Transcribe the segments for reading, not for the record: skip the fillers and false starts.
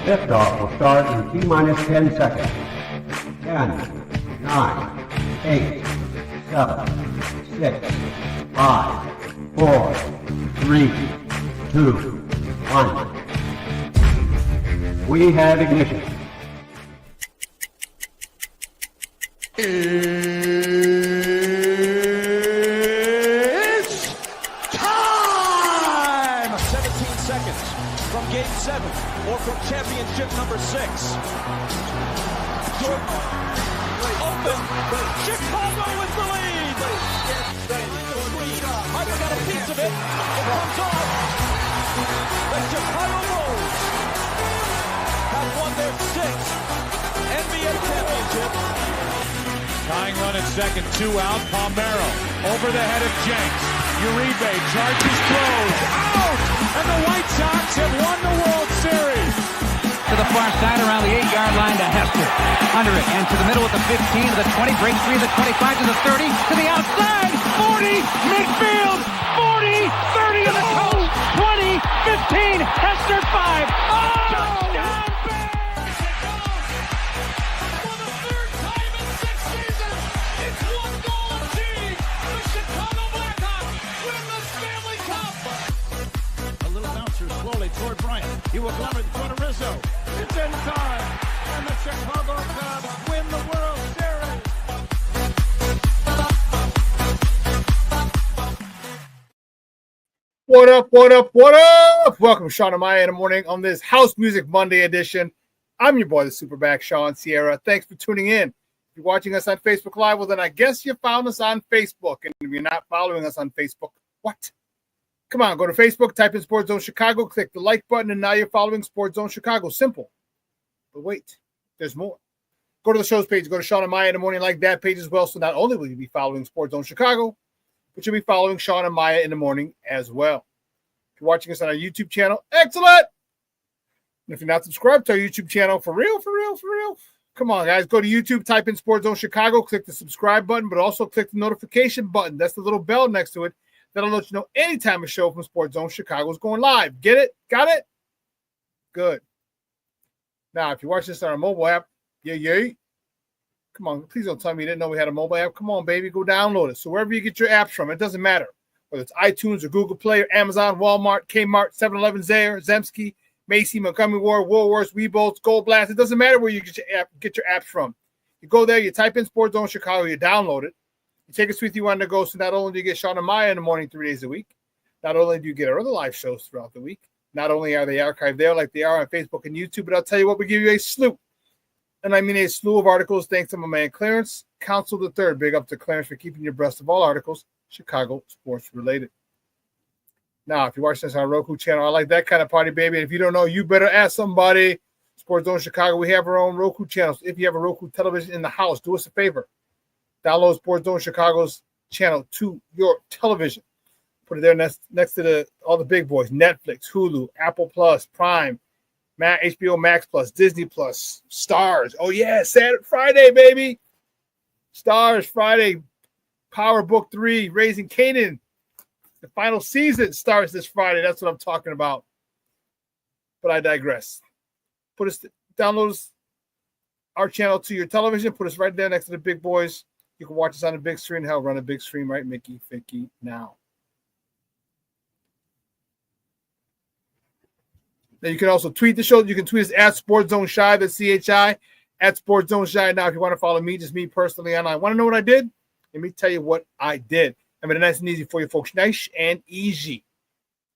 Liftoff will start in T-minus 10 seconds. 10, 9, 8, 7, 6, 5, 4, 3, 2, 1. We have ignition. It's time! 17 seconds from Game 7 or from championship number 6. Jordan, open, Chicago with the lead! I've got a piece of it. It comes off. The Chicago Bulls have won their 6th NBA championship. Tying run at second, 2 out. Palmero over the head of Jenks. Uribe charges, throws, out! And the White Sox have won the World Series. To the far side around the 8-yard line to Hester. Under it and to the middle with the 15 to the 20, break 3 to the 25 to the 30 to the outside. 40, midfield, 40, 30 to the coast, 20, 15, Hester 5. Oh! Touchdown! Toward Bryant. He will glove it in front of Rizzo. It's in time. And the Chicago Cubs win the World Series. What up, what up, what up? Welcome to Shawn and Maya in the morning on this House Music Monday edition. I'm your boy, the SuperBack, Shawn Sierra. Thanks for tuning in. If you're watching us on Facebook Live, well, then I guess you found us on Facebook. And if you're not following us on Facebook, what? Come on, go to Facebook, type in Sports Zone Chicago, click the like button, and now you're following Sports Zone Chicago. Simple. But wait, there's more. Go to the show's page, go to Shawn and Maya in the morning, like that page as well. So not only will you be following Sports Zone Chicago, but you'll be following Shawn and Maya in the morning as well. If you're watching us on our YouTube channel, excellent. And if you're not subscribed to our YouTube channel, for real, come on, guys. Go to YouTube, type in Sports Zone Chicago, click the subscribe button, but also click the notification button. That's the little bell next to it. That'll let you know anytime a show from Sports Zone Chicago is going live. Get it? Got it? Good. Now, if you watch this on our mobile app, yay. Come on, please don't tell me you didn't know we had a mobile app. Come on, baby, go download it. So wherever you get your apps from, it doesn't matter. Whether it's iTunes or Google Play or Amazon, Walmart, Kmart, 7-Eleven, Zayre, Zemsky, Macy, Montgomery Ward, Woolworths, Webolts, Gold Blast. It doesn't matter where you get your apps from. You go there, you type in Sports Zone Chicago, you download it. You take us with you on the go, so not only do you get Shawn and Maya in the morning 3 days a week, not only do you get our other live shows throughout the week, not only are they archived there like they are on Facebook and YouTube, but I'll tell you what, we give you a slew, and I mean a slew of articles thanks to my man Clarence Council III. Big up to Clarence for keeping you abreast of all articles Chicago sports related. Now, if you're watching this on our Roku channel, I like that kind of party, baby. And if you don't know, you better ask somebody. Sports Zone Chicago, we have our own Roku channels. If you have a Roku television in the house, do us a favor. Download Sports Zone Chicago's channel to your television. Put it there next to all the big boys: Netflix, Hulu, Apple Plus, Prime, HBO Max Plus, Disney Plus, Stars. Oh yeah, Saturday, Friday, baby. Stars Friday. Power Book 3, Raising Canaan. The final season starts this Friday. That's what I'm talking about. But I digress. Download our channel to your television. Put us right there next to the big boys. You can watch us on the big screen. Hell, run a big screen, right, Mickey? Ficky, now. Now, you can also tweet the show. You can tweet us at Sports Zone Shy, that's CHI, at Sports Zone Shy. Now, if you want to follow me, just me personally online. Want to know what I did? Let me tell you what I did. I made it nice and easy for you folks. Nice and easy.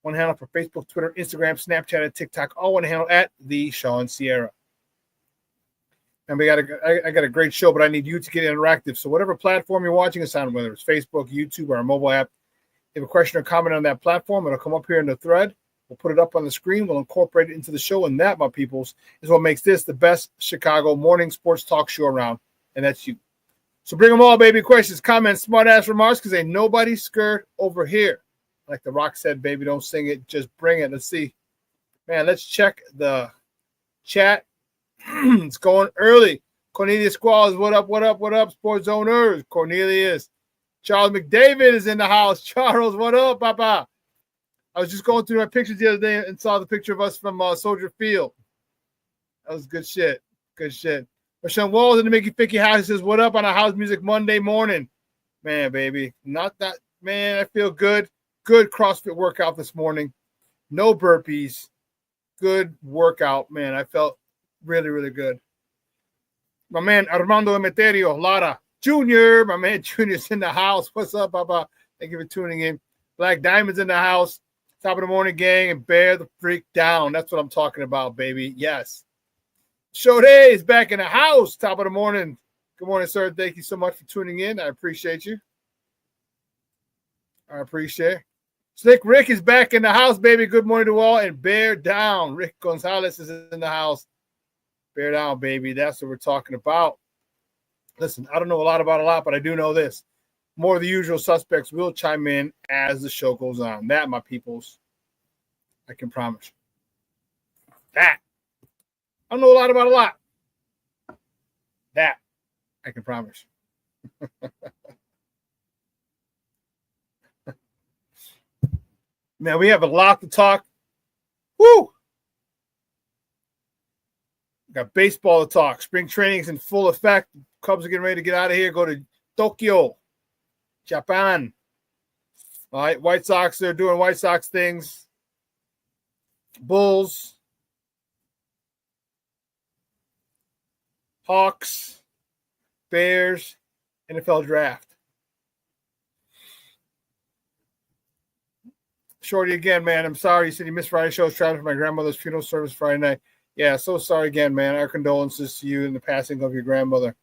One handle for Facebook, Twitter, Instagram, Snapchat, and TikTok. All one handle at the Shawn Sierra. And I got a great show, but I need you to get interactive. So whatever platform you're watching us on, whether it's Facebook, YouTube, or our mobile app, if you have a question or comment on that platform, it'll come up here in the thread. We'll put it up on the screen. We'll incorporate it into the show. And that, my peoples, is what makes this the best Chicago morning sports talk show around. And that's you. So bring them all, baby. Questions, comments, smart-ass remarks, because ain't nobody scared over here. Like The Rock said, baby, don't sing it. Just bring it. Let's see. Man, let's check the chat. It's going early. Cornelius Squalls, what up, Sports Zoners? Cornelius. Charles McDavid is in the house. Charles, what up, Papa? I was just going through my pictures the other day and saw the picture of us from Soldier Field. That was good shit. Good shit. Rashawn Walls in the Mickey Ficky house says, what up on a House Music Monday morning? Man, baby. Not that, man, I feel good. Good CrossFit workout this morning. No burpees. Good workout, man. I felt really, really good. My man, Armando Emeterio, Lara Jr., my man Junior's in the house. What's up, Papa? Thank you for tuning in. Black Diamond's in the house. Top of the morning, gang, and bear the freak down. That's what I'm talking about, baby. Yes. Shode is back in the house. Top of the morning. Good morning, sir. Thank you so much for tuning in. I appreciate you. I appreciate it. Slick Rick is back in the house, baby. Good morning to all. And bear down. Rick Gonzalez is in the house. Bear down, baby. That's what we're talking about. Listen, I don't know a lot about a lot, but I do know this. More of the usual suspects will chime in as the show goes on. That, my peoples, I can promise you. That. I don't know a lot about a lot. That, I can promise you. Man, we have a lot to talk. Woo! Got baseball to talk. Spring training's in full effect. Cubs are getting ready to get out of here, go to Tokyo, Japan. All right, White Sox, they're doing White Sox things. Bulls, Hawks, Bears, NFL draft. Shorty again, man. I'm sorry. You said you missed Friday show. I was traveling for my grandmother's funeral service Friday night. Yeah, so sorry again, man. Our condolences to you in the passing of your grandmother.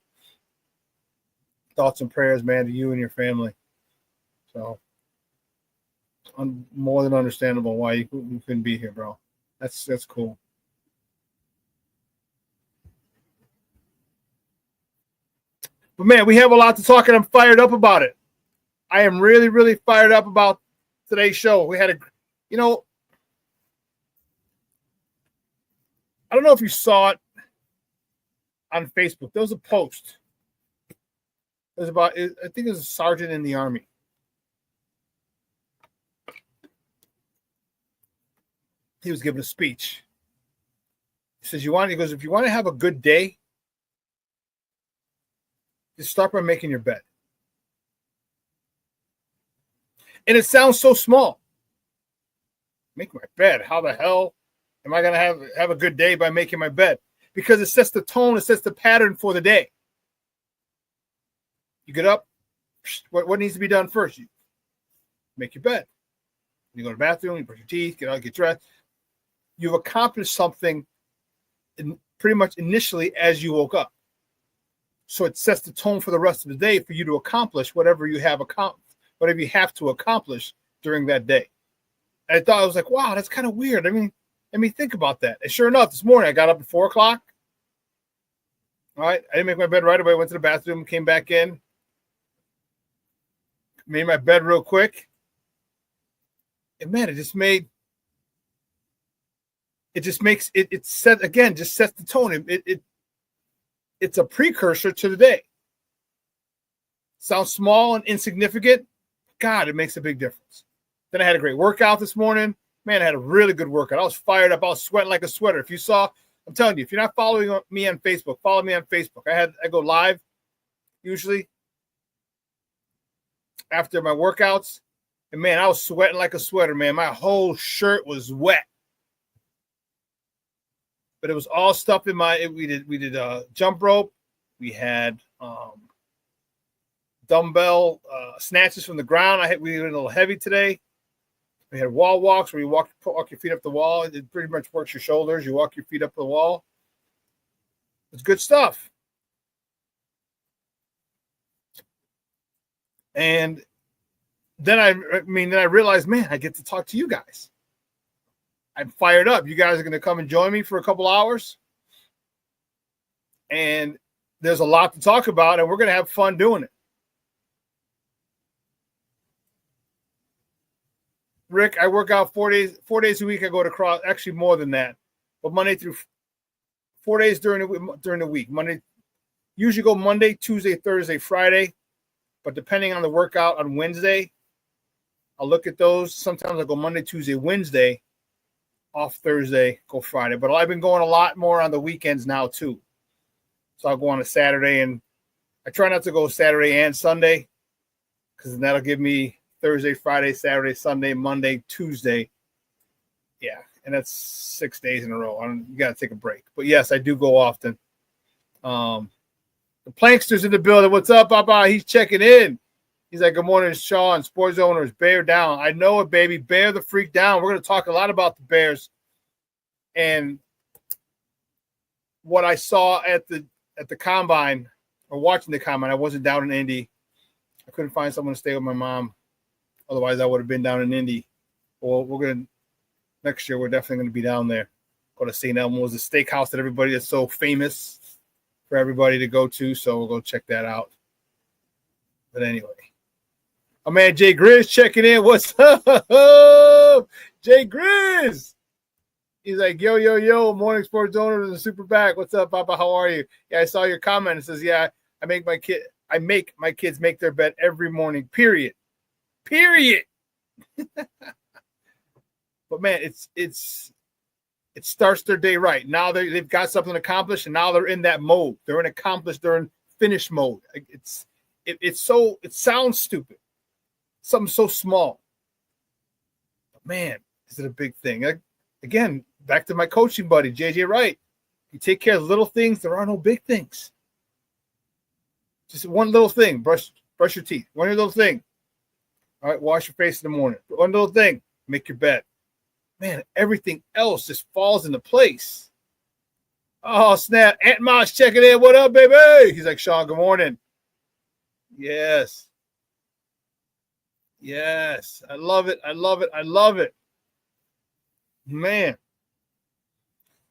Thoughts and prayers, man, to you and your family. So, more than understandable why you couldn't be here, bro. That's cool. But, man, we have a lot to talk, and I'm fired up about it. I am really, really fired up about today's show. We had I don't know if you saw it on Facebook. There was a post. It was about, I think it was a sergeant in the Army. He was giving a speech. He says, he goes, if you want to have a good day, just start by making your bed. And it sounds so small. Make my bed. How the hell am I going to have a good day by making my bed? Because it sets the tone, it sets the pattern for the day. You get up, what needs to be done first? You make your bed. You go to the bathroom, you brush your teeth, get dressed. You've accomplished something pretty much initially as you woke up. So it sets the tone for the rest of the day for you to accomplish whatever you have to accomplish during that day. And I thought, I was like, wow, that's kind of weird. I mean, let me think about that. And sure enough, this morning I got up at 4 o'clock. All right. I didn't make my bed right away. Went to the bathroom, came back in, made my bed real quick. And man, it just sets the tone. It's a precursor to the day. Sounds small and insignificant. God, it makes a big difference. Then I had a great workout this morning. Man, I had a really good workout. I was fired up. I was sweating like a sweater. If you saw, I'm telling you, if you're not following me on Facebook, follow me on Facebook. I go live usually after my workouts. And man, I was sweating like a sweater, man. My whole shirt was wet. But it was all stuff in we did jump rope. We had dumbbell snatches from the ground. We did a little heavy today. We had wall walks where you walk your feet up the wall. It pretty much works your shoulders. You walk your feet up the wall. It's good stuff. And then I realized, man, I get to talk to you guys. I'm fired up. You guys are going to come and join me for a couple hours. And there's a lot to talk about, and we're going to have fun doing it. Rick, I work out 4 days a week. I go to cross, actually more than that, but Monday through 4 days during the week. Usually go Monday, Tuesday, Thursday, Friday, but depending on the workout on Wednesday, I'll look at those. Sometimes I go Monday, Tuesday, Wednesday, off Thursday, go Friday. But I've been going a lot more on the weekends now too. So I'll go on a Saturday, and I try not to go Saturday and Sunday because that'll give me Thursday, Friday, Saturday, Sunday, Monday, Tuesday. Yeah, and that's 6 days in a row. You got to take a break. But yes, I do go often. The Plankster's in the building. What's up, Papa? He's checking in. He's like, good morning, Shawn. Sports owners, bear down. I know it, baby. Bear the freak down. We're going to talk a lot about the Bears and what I saw at the combine or watching the combine. I wasn't down in Indy. I couldn't find someone to stay with my mom. Otherwise, I would have been down in Indy. Well, next year, we're definitely going to be down there. Go to St. Elmo's, the steakhouse that everybody is so famous for everybody to go to. So we'll go check that out. But anyway, my man Jay Grizz checking in. What's up, Jay Grizz? He's like, yo, morning sports owner and the SuperBack. What's up, Papa? How are you? Yeah, I saw your comment. It says, yeah, I make my kids make their bed every morning. Period. But man, it starts their day right. Now they've got something accomplished, and now they're in that mode. They're in finish mode. It sounds stupid. Something so small. But man, is it a big thing? Again, back to my coaching buddy, JJ Wright. You take care of little things, there are no big things. Just one little thing, brush your teeth. One little thing. All right, wash your face in the morning. One little thing, make your bed. Man, everything else just falls into place. Oh, snap. Aunt Mosh checking in. What up, baby? He's like, Shawn, good morning. Yes. I love it. Man.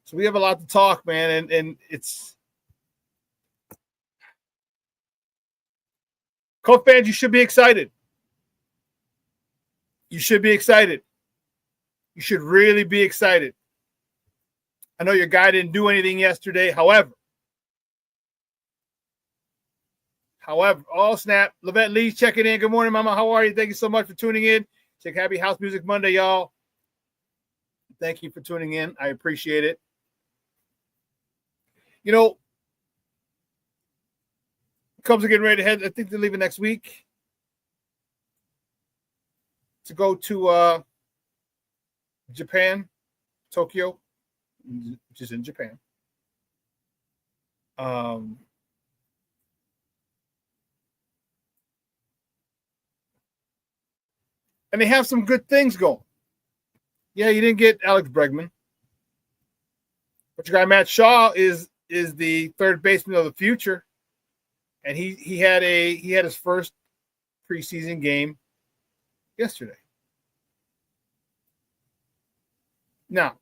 So we have a lot to talk, man, and it's Colts fans, you should be excited. You should be excited. You should really be excited. I know your guy didn't do anything yesterday. However, oh, snap. Levette Lee's checking in. Good morning, Mama. How are you? Thank you so much for tuning in. Check Happy House Music Monday, y'all. Thank you for tuning in. I appreciate it. You know, Cubs are getting ready to head. I think they're leaving next week to go to Japan, Tokyo, which is in Japan. And they have some good things going. Yeah, you didn't get Alex Bregman, but your guy Matt Shaw is the third baseman of the future, and he had his first preseason game yesterday. Now,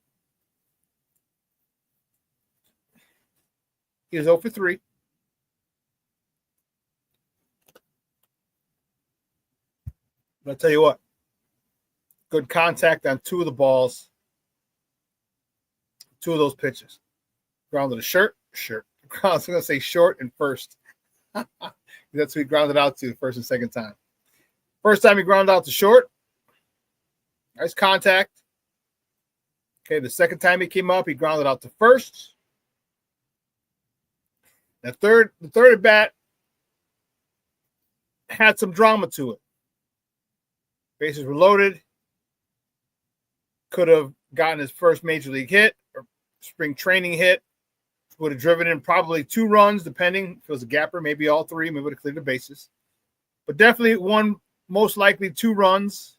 he was 0 for 3. But I'll tell you what, good contact on 2 of the balls, 2 of those pitches. Grounded a shirt. I was going to say short and first. That's who he grounded out to first and second time. First time he grounded out to short. Nice contact. Okay, the second time he came up, he grounded out to first. The third at bat had some drama to it. Bases were loaded. Could have gotten his first major league hit or spring training hit. Would have driven in probably 2 runs, depending if it was a gapper, maybe all 3, maybe would have cleared the bases. But definitely one, most likely 2 runs.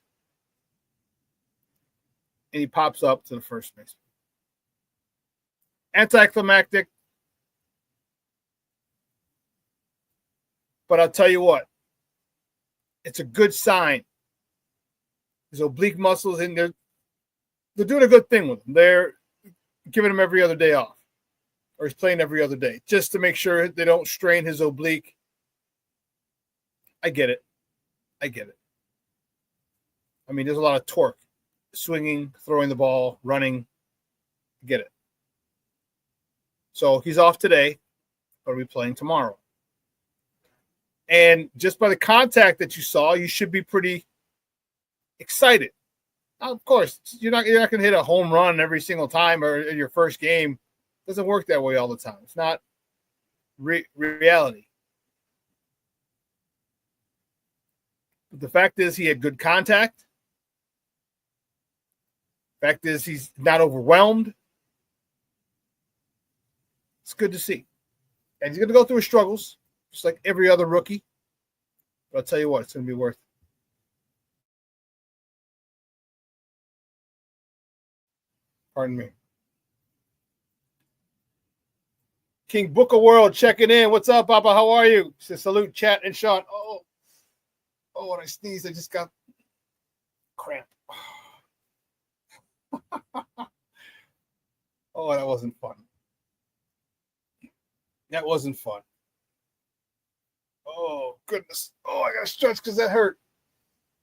And he pops up to the first base. Anticlimactic. But I'll tell you what, it's a good sign. His oblique muscles, and they're doing a good thing with him. They're giving him every other day off. Or he's playing every other day, just to make sure they don't strain his oblique. I get it. I mean, there's a lot of torque. Swinging, throwing the ball, running. Get it. So he's off today, but we'll be playing tomorrow. And just by the contact that you saw, you should be pretty excited. Of course, you're not going to hit a home run every single time or in your first game. It doesn't work that way all the time. It's not reality. But the fact is he had good contact. Fact is he's not overwhelmed. It's good to see. And he's going to go through his struggles, just like every other rookie. But I'll tell you what, it's going to be worth it. Pardon me. King Book of World checking in. What's up, Papa? How are you? Says salute, chat, and Shawn. Oh, when I sneezed, I just got cramp. Oh, that wasn't fun. That wasn't fun. Oh, goodness. Oh, I got to stretch because that hurt.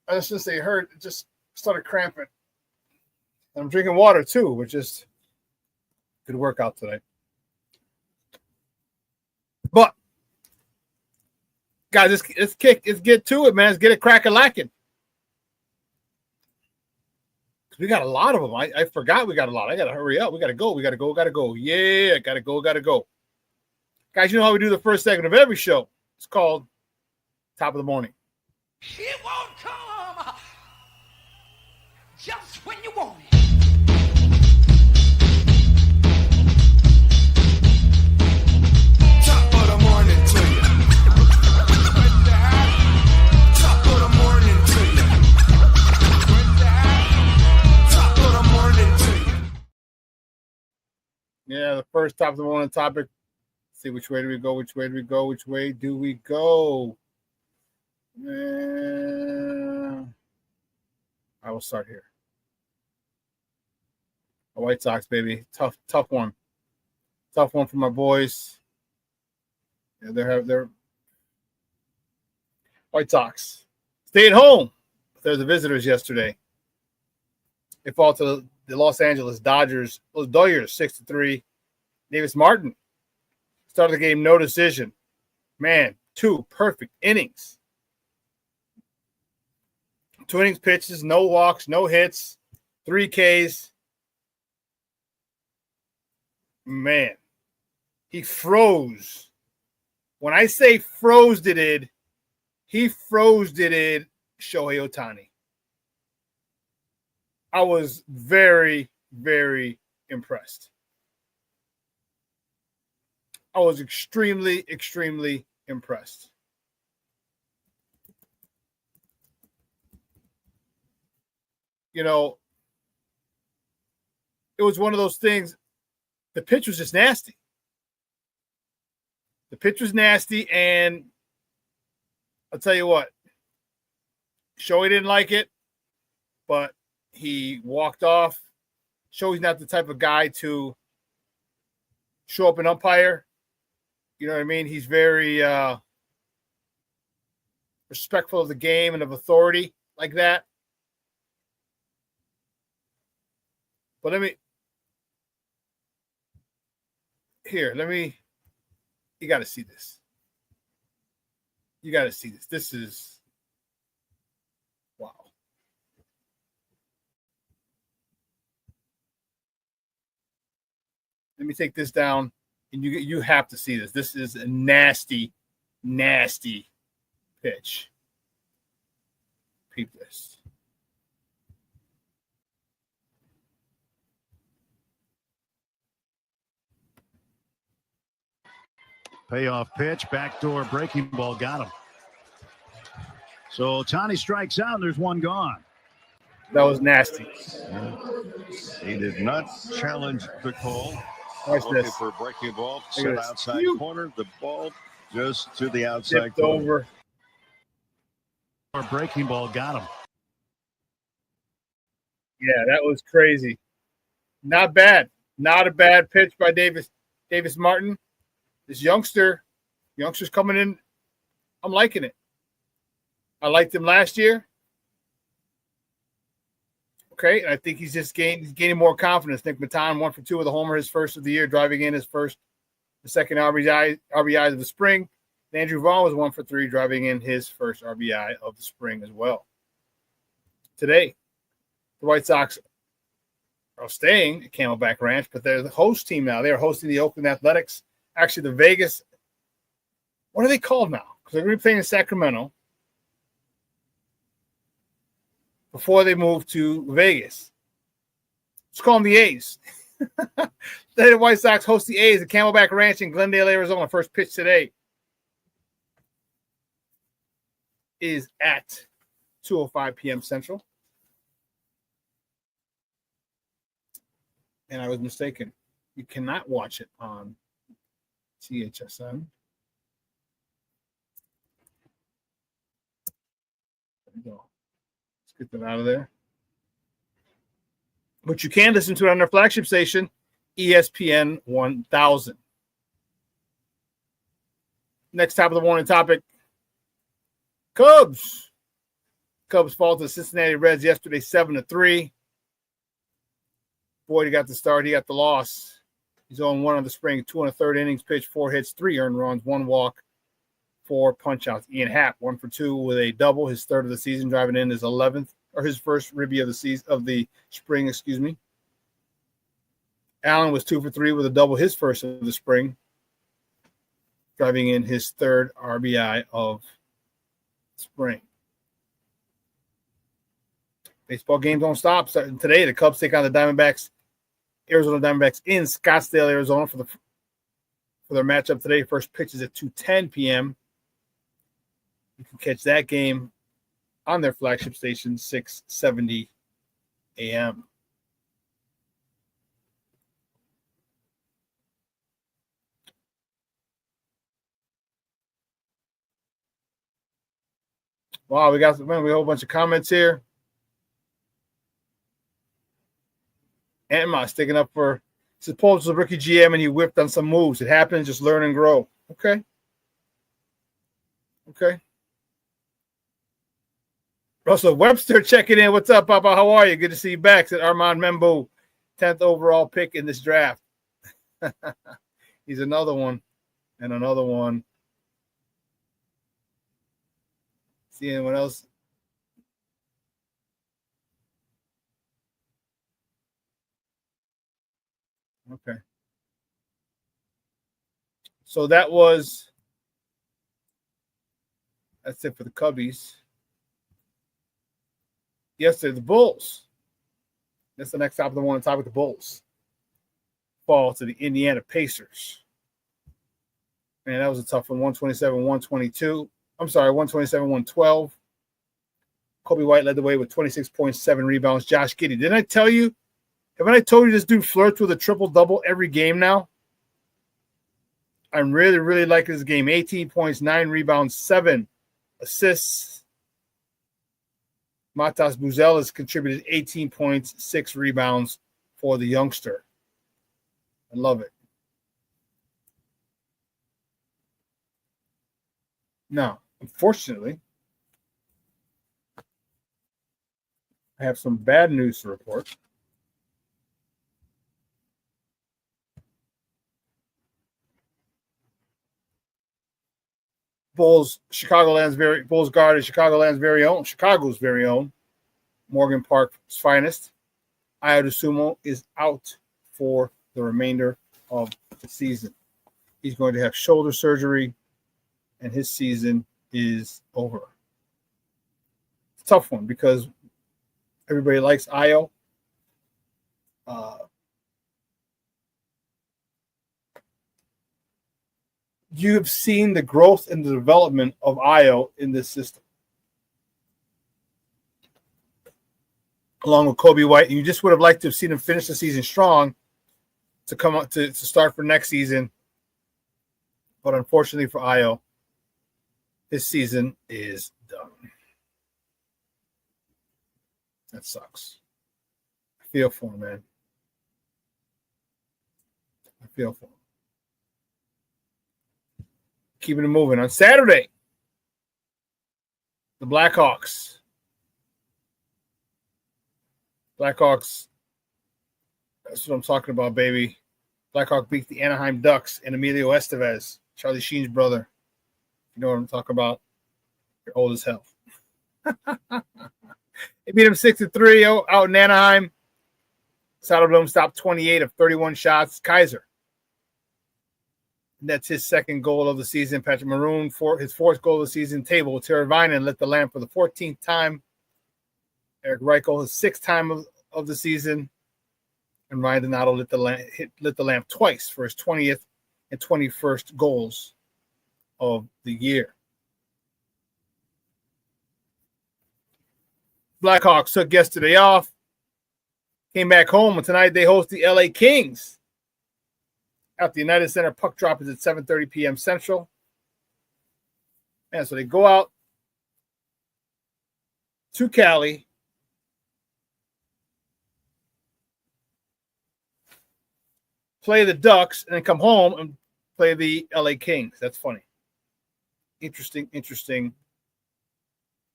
I just didn't say it hurt. It just started cramping. And I'm drinking water, too, which is good workout today. But, guys, let's get to it, man. Let's get it crack-a-lacking. We got a lot of them. I forgot we got a lot. I got to hurry up. We got to go. Yeah, got to go. Guys, you know how we do the first segment of every show. It's called Top of the Morning. It won't come just when you want it. Top of the morning to you. Top of the morning to you. Top of the morning to you. Yeah, the first Top of the Morning topic. See which way do we go? Which way do we go? I will start here. The White Sox, baby. Tough one. Tough one for my boys. Yeah, they're White Sox. Stay at home. There's the visitors yesterday. They fall to the Los Angeles Dodgers. Those Dodgers 6-3. Davis Martin. Start of the game, no decision. Man, 2 perfect innings. 2 innings pitches, no walks, no hits, 3 Ks. Man, he froze. When I say froze it, he froze it, Shohei Ohtani. I was very, very impressed. I was extremely, extremely impressed. You know, it was one of those things. The pitch was just nasty. The pitch was nasty, and I'll tell you what. Shohei didn't like it, but he walked off. Shohei's not the type of guy to show up and umpire. You know what I mean? He's very respectful of the game and of authority like that. But you got to see this. This is, wow. Let me take this down. And you have to see this. This is a nasty, nasty pitch. Peep this. Payoff pitch, backdoor breaking ball, got him. So Ohtani strikes out, and there's one gone. That was nasty. He did not challenge the call. Watch Looking this. for a breaking ball, set outside corner. The ball just to the outside Tipped corner. over. Or breaking ball, got him. Yeah, that was crazy. Not bad. Not a bad pitch by Davis Martin. This youngster's coming in. I'm liking it. I liked him last year. Okay, and I think he's gaining more confidence. Nick Maton 1 for 2 with a homer, his first of the year, driving in the second RBI of the spring. And Andrew Vaughn was 1 for 3, driving in his first RBI of the spring as well. Today, The White Sox are staying at Camelback Ranch, but they're the host team now. They are hosting the Oakland Athletics. Actually, the Vegas, what are they called now? Because they're going to be playing in Sacramento before they move to Vegas. Let's call them the A's. The White Sox host the A's at Camelback Ranch in Glendale, Arizona. First pitch today is at 2:05 p.m. Central. And I was mistaken. You cannot watch it on THSN. There you go. Let's get that out of there. But you can listen to it on their flagship station, ESPN 1000. Next top of the morning topic, Cubs. Cubs fall to the Cincinnati Reds yesterday 7-3. Boyd got the start. He got the loss. He's 0-1 on the spring. 2 1/3 innings pitched, 4 hits, 3 earned runs, 1 walk, 4 punch-outs. Ian Happ, 1 for 2 with a double, his third of the season, driving in his 11th, or his first ribby of the season, of the spring, excuse me. Allen was 2 for 3 with a double, his first of the spring, driving in his third RBI of spring. Baseball games don't stop. Starting today, the Cubs take on the Diamondbacks, Arizona Diamondbacks in Scottsdale, Arizona for their matchup today. First pitch is at 2:10 p.m. You can catch that game on their flagship station, 670 a.m. Wow, we got a whole bunch of comments here. Emma sticking up for supposed rookie GM and he whipped on some moves. It happens, just learn and grow. Okay. Russell Webster checking in. What's up, Papa? How are you? Good to see you back. Said Armand Membo, 10th overall pick in this draft. He's another one and another one. See anyone else? Okay. So that's it for the Cubbies. Yesterday, the Bulls. That's the next top of the morning topic. The Bulls fall to the Indiana Pacers. Man, that was a tough one. 127-122. I'm sorry, 127-112. Kobe White led the way with 26.7 rebounds. Josh Giddey. Didn't I tell you? Haven't I told you this dude flirts with a triple-double every game now? I'm really, really liking this game. 18 points, 9 rebounds, 7 assists. Matas Buzel has contributed 18 points, 6 rebounds for the youngster. I love it. Now, unfortunately, I have some bad news to report. Bulls guard is Chicago's very own, Morgan Park's finest. Ayo DeSumo is out for the remainder of the season. He's going to have shoulder surgery, and his season is over. It's a tough one because everybody likes Ayo. You have seen the growth and the development of Ayo in this system, along with Kobe White. You just would have liked to have seen him finish the season strong to come up to start for next season. But unfortunately for Ayo, his season is done. That sucks. I feel for him, man. I feel for him. Keeping it moving. On Saturday, the Blackhawks. That's what I'm talking about, baby. Blackhawks beat the Anaheim Ducks and Emilio Estevez, Charlie Sheen's brother. You know what I'm talking about? You're old as hell. They beat them 6-3 out in Anaheim. Soderblom stopped 28 of 31 shots. Kaiser. That's his second goal of the season. Patrick Maroon, his fourth goal of the season. Table, Teravainen lit the lamp for the 14th time. Eric Reichel, his 6th time of the season. And Ryan Donato lit the lamp twice for his 20th and 21st goals of the year. Blackhawks took yesterday off. Came back home, and tonight they host the LA Kings at the United Center. Puck drop is at 7:30 p.m. Central. And so they go out to Cali. Play the Ducks, and then come home and play the LA Kings. That's funny. Interesting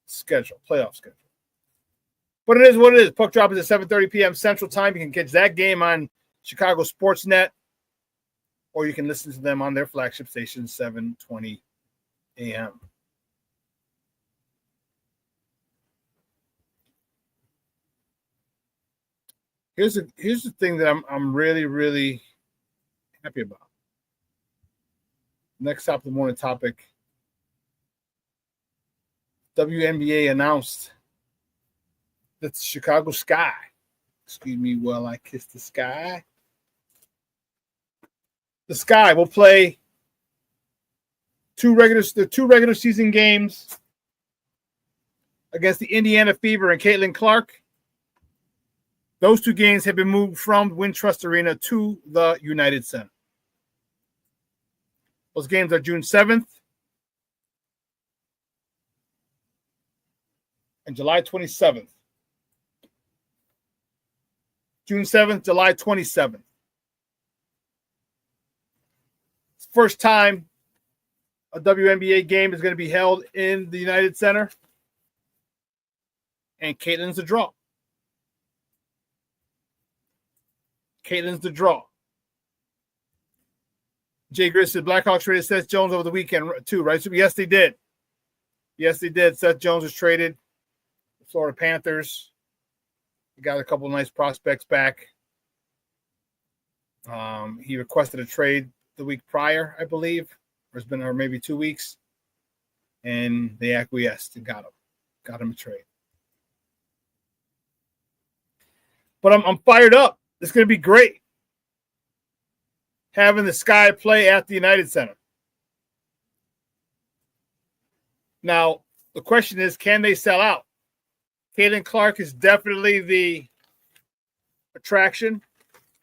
schedule, playoff schedule. But it is what it is. Puck drop is at 7:30 p.m. Central Time. You can catch that game on Chicago Sportsnet, or you can listen to them on their flagship station, 7:20 a.m. Here's the thing that I'm really, really happy about. Next top of the morning topic. WNBA announced that the Chicago Sky, excuse me while I kiss the sky. The Sky will play two regular season games against the Indiana Fever and Caitlin Clark. Those two games have been moved from Wintrust Arena to the United Center. Those games are June 7th and July 27th. June 7th, July 27th. It's the first time a WNBA game is going to be held in the United Center. And Caitlin's the draw. Caitlin's the draw. Jay Gris said Blackhawks traded Seth Jones over the weekend too, right? So yes, they did. Yes, they did. Seth Jones was traded. The Florida Panthers. He got a couple of nice prospects back. He requested a trade the week prior, I believe. Or maybe 2 weeks. And they acquiesced and got him. Got him a trade. But I'm fired up. It's going to be great having the Sky play at the United Center. Now, the question is, can they sell out? Caitlin Clark is definitely the attraction.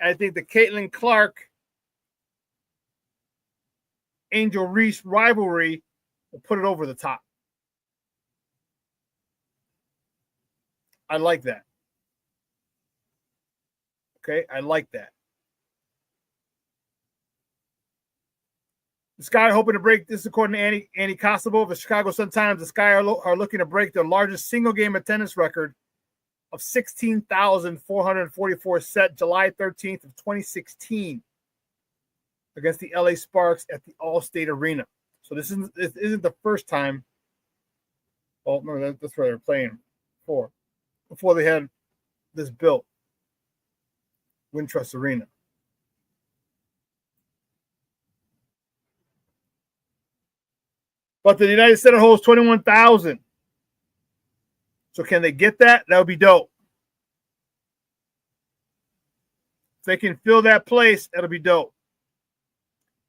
I think the Caitlin Clark Angel Reese rivalry will put it over the top. I like that. Okay, I like that. The Sky are hoping to break, this according to Annie Kosovo of the Chicago Sun-Times, the Sky are looking to break their largest single-game attendance record of 16,444 set July 13th of 2016 against the LA Sparks at the All-State Arena. So this isn't the first time. Well, remember, that's where they were playing before they had this built. Wintrust Arena. But the United Center holds 21,000. So can they get that? That would be dope. If they can fill that place, that'll be dope.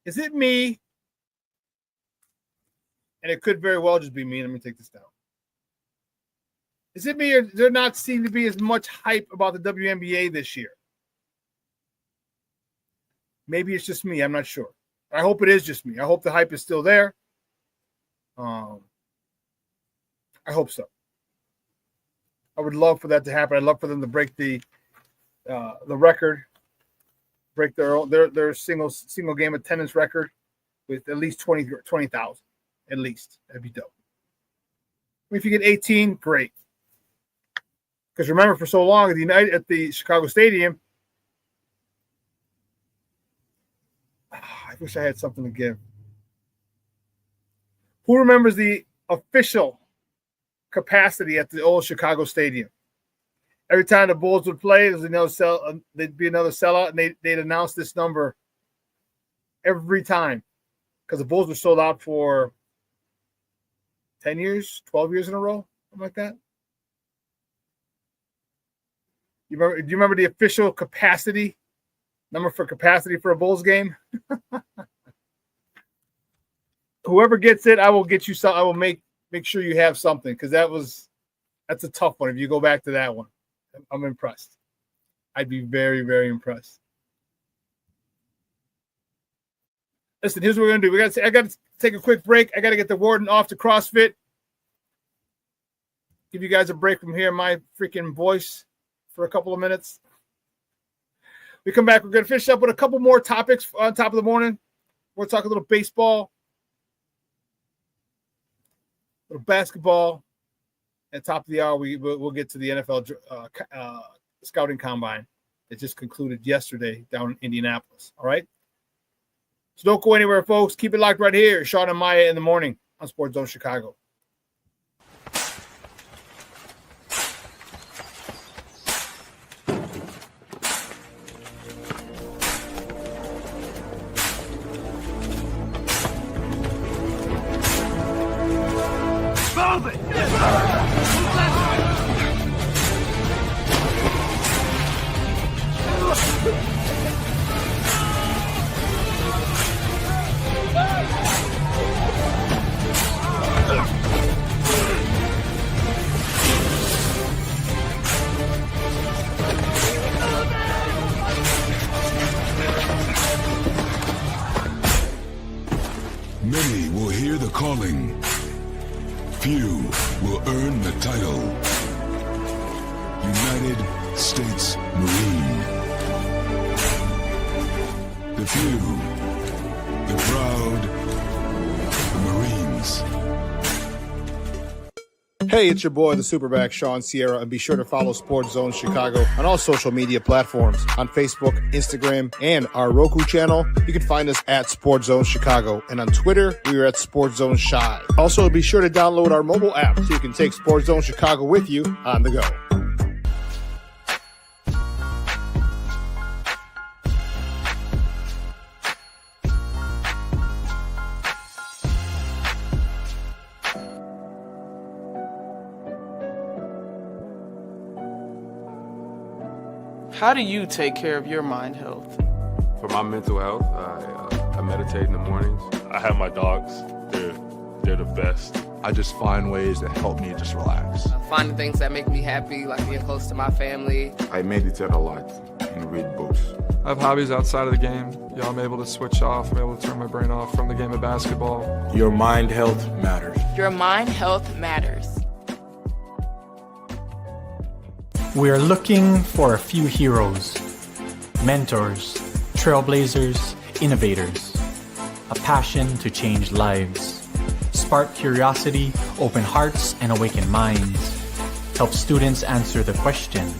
Is it me? And it could very well just be me. Let me take this down. Is it me, or does there not seem to be as much hype about the WNBA this year? Maybe it's just me. I'm not sure. I hope it is just me. I hope the hype is still there. I hope so. I would love for that to happen. I'd love for them to break the record, break their single game attendance record with at least 20,000. At least that'd be dope. If you get 18, great. Because remember, for so long at the Chicago Stadium, I wish I had something to give. Who remembers the official capacity at the old Chicago Stadium? every time the Bulls would play, there'd be another sellout, and they'd announce this number every time because the Bulls were sold out for 10 years, 12 years in a row, something like that. Do you remember the official capacity number for capacity for a Bulls game? Whoever gets it, I will get you some. I will make sure you have something because that's a tough one. If you go back to that one, I'm impressed. I'd be very, very impressed. Listen, here's what we're gonna do. I got to take a quick break. I got to get the warden off to CrossFit. Give you guys a break from hearing my freaking voice for a couple of minutes. We come back. We're gonna finish up with a couple more topics on top of the morning. We'll talk a little baseball, a little basketball. At top of the hour, we'll get to the NFL scouting combine that just concluded yesterday down in Indianapolis. All right. So don't go anywhere, folks. Keep it locked right here. Shawn and Maya in the morning on Sports Zone Chicago. Many will hear the calling. Few will earn the title. United States Marine. The few, the proud, the Marines. Hey, it's your boy, the SuperBack, Shawn Sierra, and be sure to follow Sports Zone Chicago on all social media platforms, on Facebook, Instagram, and our Roku channel. You can find us at Sports Zone Chicago, and on Twitter, we are at Sports Zone Shy. Also, be sure to download our mobile app so you can take Sports Zone Chicago with you on the go. How do you take care of your mind health? For my mental health, I meditate in the mornings. I have my dogs. They're the best. I just find ways that help me just relax. Finding things that make me happy, like being close to my family. I meditate a lot and read books. I have hobbies outside of the game. I'm able to switch off. I'm able to turn my brain off from the game of basketball. Your mind health matters. Your mind health matters. We are looking for a few heroes, mentors, trailblazers, innovators, a passion to change lives, spark curiosity, open hearts, and awaken minds, help students answer the question,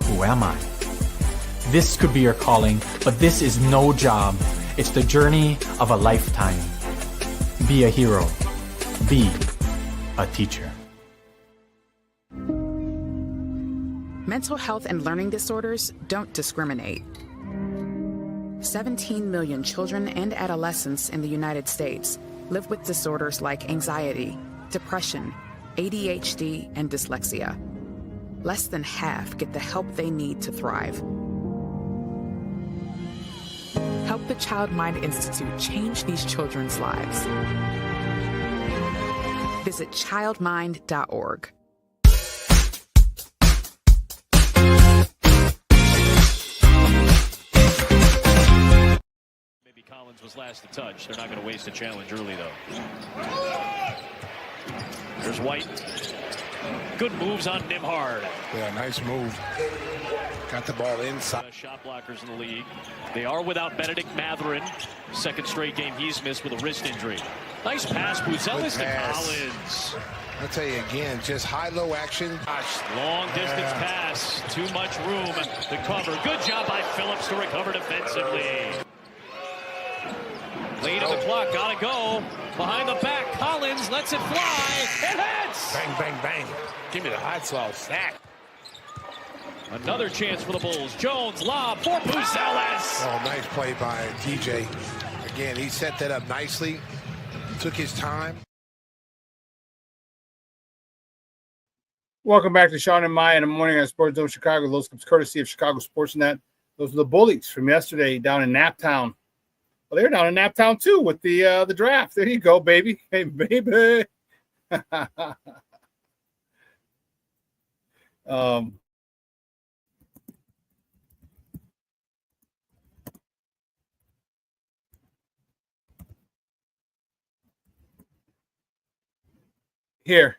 who am I? This could be your calling, but this is no job. It's the journey of a lifetime. Be a hero. Be a teacher. Mental health and learning disorders don't discriminate. 17 million children and adolescents in the United States live with disorders like anxiety, depression, ADHD, and dyslexia. Less than half get the help they need to thrive. Help the Child Mind Institute change these children's lives. Visit childmind.org. Collins was last to touch. They're not going to waste a challenge early, though. There's White. Good moves on Nimhard. Yeah, nice move. Got the ball inside. Shot blockers in the league. They are without Benedict Matherin. Second straight game he's missed with a wrist injury. Nice pass, Buzelis to Collins. I'll tell you again, just high-low action. Long distance pass. Too much room to cover. Good job by Phillips to recover defensively. Lead of the clock, gotta go. Behind the back, Collins lets it fly. It hits! Bang, bang, bang. Give me the hot sauce. Sack. Another chance for the Bulls. Jones, lob for Buzelis. Oh, nice play by DJ. Again, he set that up nicely. Took his time. Welcome back to Shawn and Maya in the morning on Sports Zone Chicago. Those comes courtesy of Chicago Sportsnet. Those are the Bullies from yesterday down in Naptown. Well, they're down in Naptown too with the draft. There you go, baby. Hey, baby. Here.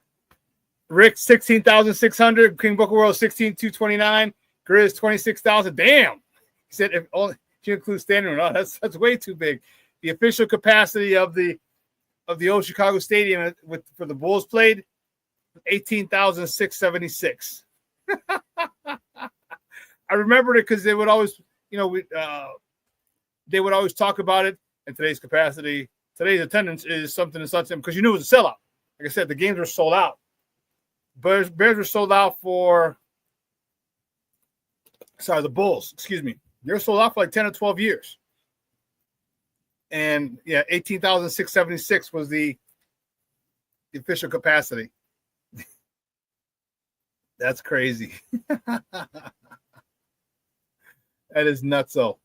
Rick, 16,600. King Booker World, 16,229. Grizz, 26,000. Damn. He said if only you include standing room. Oh, that's way too big. The official capacity of the old Chicago Stadium for the Bulls played, 18,676. I remembered it because they would always, they would always talk about it. And today's capacity, today's attendance is something and something because you knew it was a sellout. Like I said, the games were sold out. Bears were sold out for, the Bulls, excuse me. They were sold out for like 10 or 12 years. And, 18,676 was the official capacity. That's crazy. That is nutso.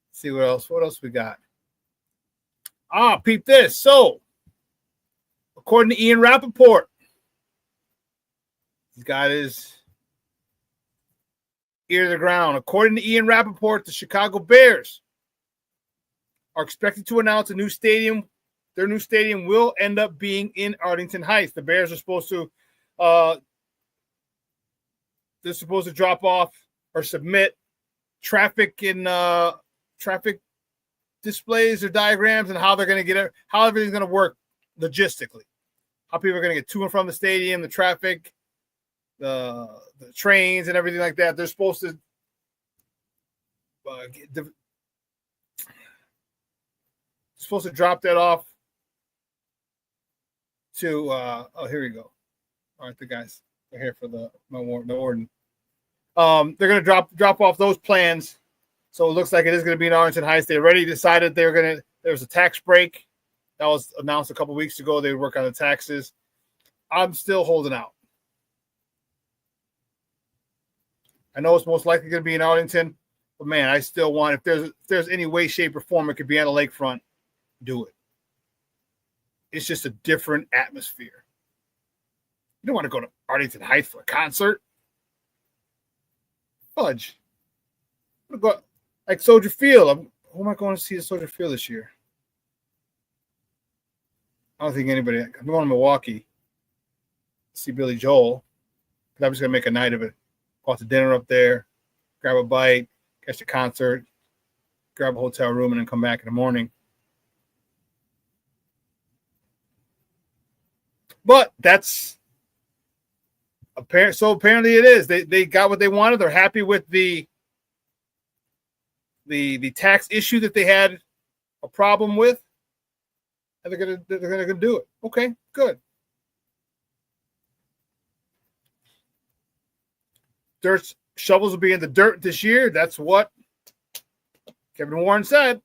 Let's see what else. What else we got? Peep this. So, according to Ian Rappaport, he's got his ear to the ground. According to Ian Rappaport, the Chicago Bears are expected to announce a new stadium. Their new stadium will end up being in Arlington Heights. The Bears are supposed to drop off or submit traffic displays or diagrams and how they're going to get it, how everything's going to work logistically. How people are going to get to and from the stadium, the traffic, the trains and everything like that. They're supposed to drop that off to here we go. All right, the guys are here for the warden. They're going to drop off those plans. So it looks like it is going to be in Arlington Heights. They already decided there was a tax break that was announced a couple weeks ago. They would work on the taxes. I'm still holding out. I know it's most likely going to be in Arlington, but man, I still want, if there's any way, shape, or form it could be on the lakefront, do it. It's just a different atmosphere. You don't want to go to Arlington Heights for a concert. Fudge. I'm going to go like Soldier Field. Who am I going to see at Soldier Field this year? I don't think anybody. I'm going to Milwaukee. See Billy Joel. But I'm just going to make a night of it. Go out to dinner up there, grab a bite, catch a concert, grab a hotel room, and then come back in the morning. But that's apparent. So apparently it is. They got what they wanted. They're happy with the tax issue that they had a problem with, and they're gonna do it. Okay, good. Shovels will be in the dirt this year. That's what Kevin Warren said.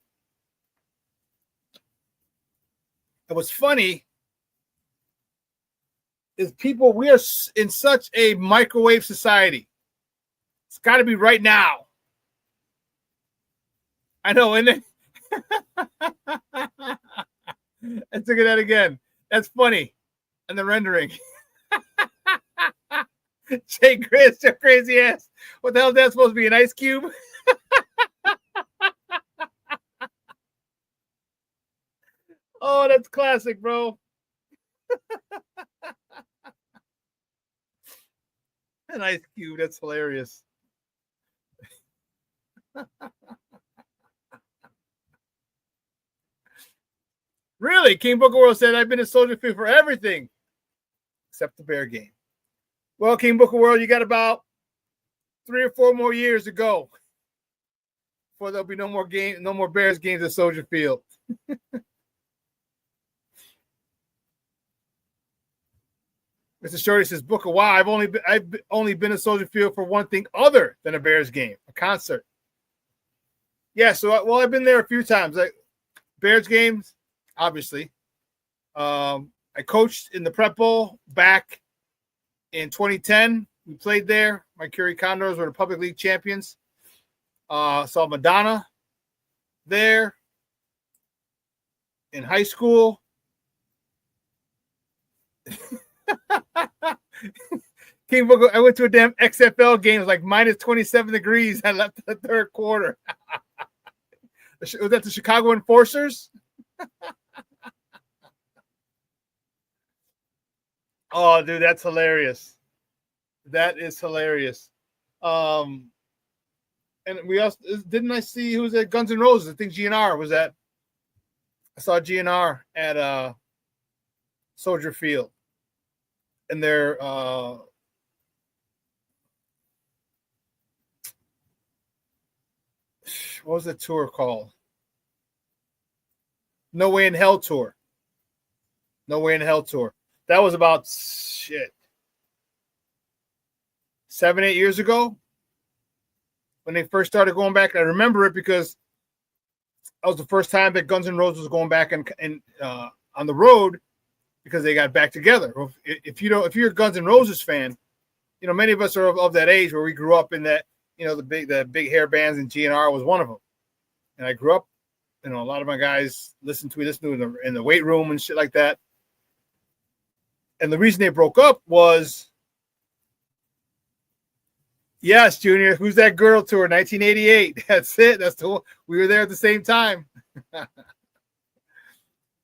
And what's funny is we are in such a microwave society. It's got to be right now. I know, isn't it? Let's look at that again. That's funny. And the rendering. Jay Chris, your crazy ass. What the hell is that supposed to be? An ice cube? Oh, that's classic, bro. An ice cube. That's hilarious. Really? King Booker World said, I've been a Soldier Field for everything except the Bear game. Well, King Booker World, you got about 3 or 4 more years to go before there'll be no more Bears games at Soldier Field. Mr. Shorty says, Booker, wow, I've only been to Soldier Field for one thing other than a Bears game, a concert. Yeah, so I've been there a few times. Like Bears games, obviously. I coached in the Prep Bowl back in 2010. We played there. My Curie Condors were the Public League champions. Saw Madonna there in high school. King Booker, I went to a damn XFL game. It was like minus 27 degrees. I left the third quarter. Was that the Chicago Enforcers? Oh, dude, that's hilarious. That is hilarious. And we also didn't I see who was at Guns N' Roses? I think GNR was at. I saw GNR at Soldier Field. And their what was the tour called? No Way in Hell tour. No Way in Hell tour. That was about 7-8 years ago when they first started going back. I remember it because that was the first time that Guns N' Roses was going back and on the road because they got back together. If you're a Guns N' Roses fan, you know many of us are of that age where we grew up in that. You know the big hair bands, and GNR was one of them. And I grew up. You know a lot of my guys listened to in the weight room and shit like that. And the reason they broke up was, yes, Junior, Who's That Girl tour, 1988. That's it. That's the one. We were there at the same time.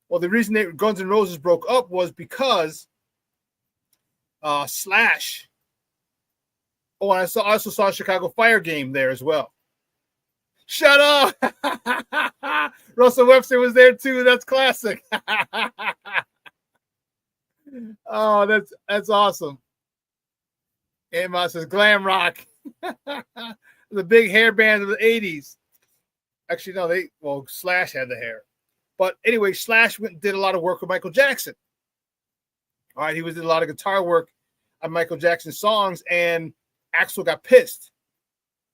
Well, the reason Guns N' Roses broke up was because Slash. Oh, and I also saw a Chicago Fire game there as well. Shut up! Russell Webster was there too. That's classic. Oh, that's awesome. Emma says glam rock. The big hair band of the 80s. Actually, no, Slash had the hair. But anyway, Slash did a lot of work with Michael Jackson. All right, he did a lot of guitar work on Michael Jackson's songs, and Axl got pissed.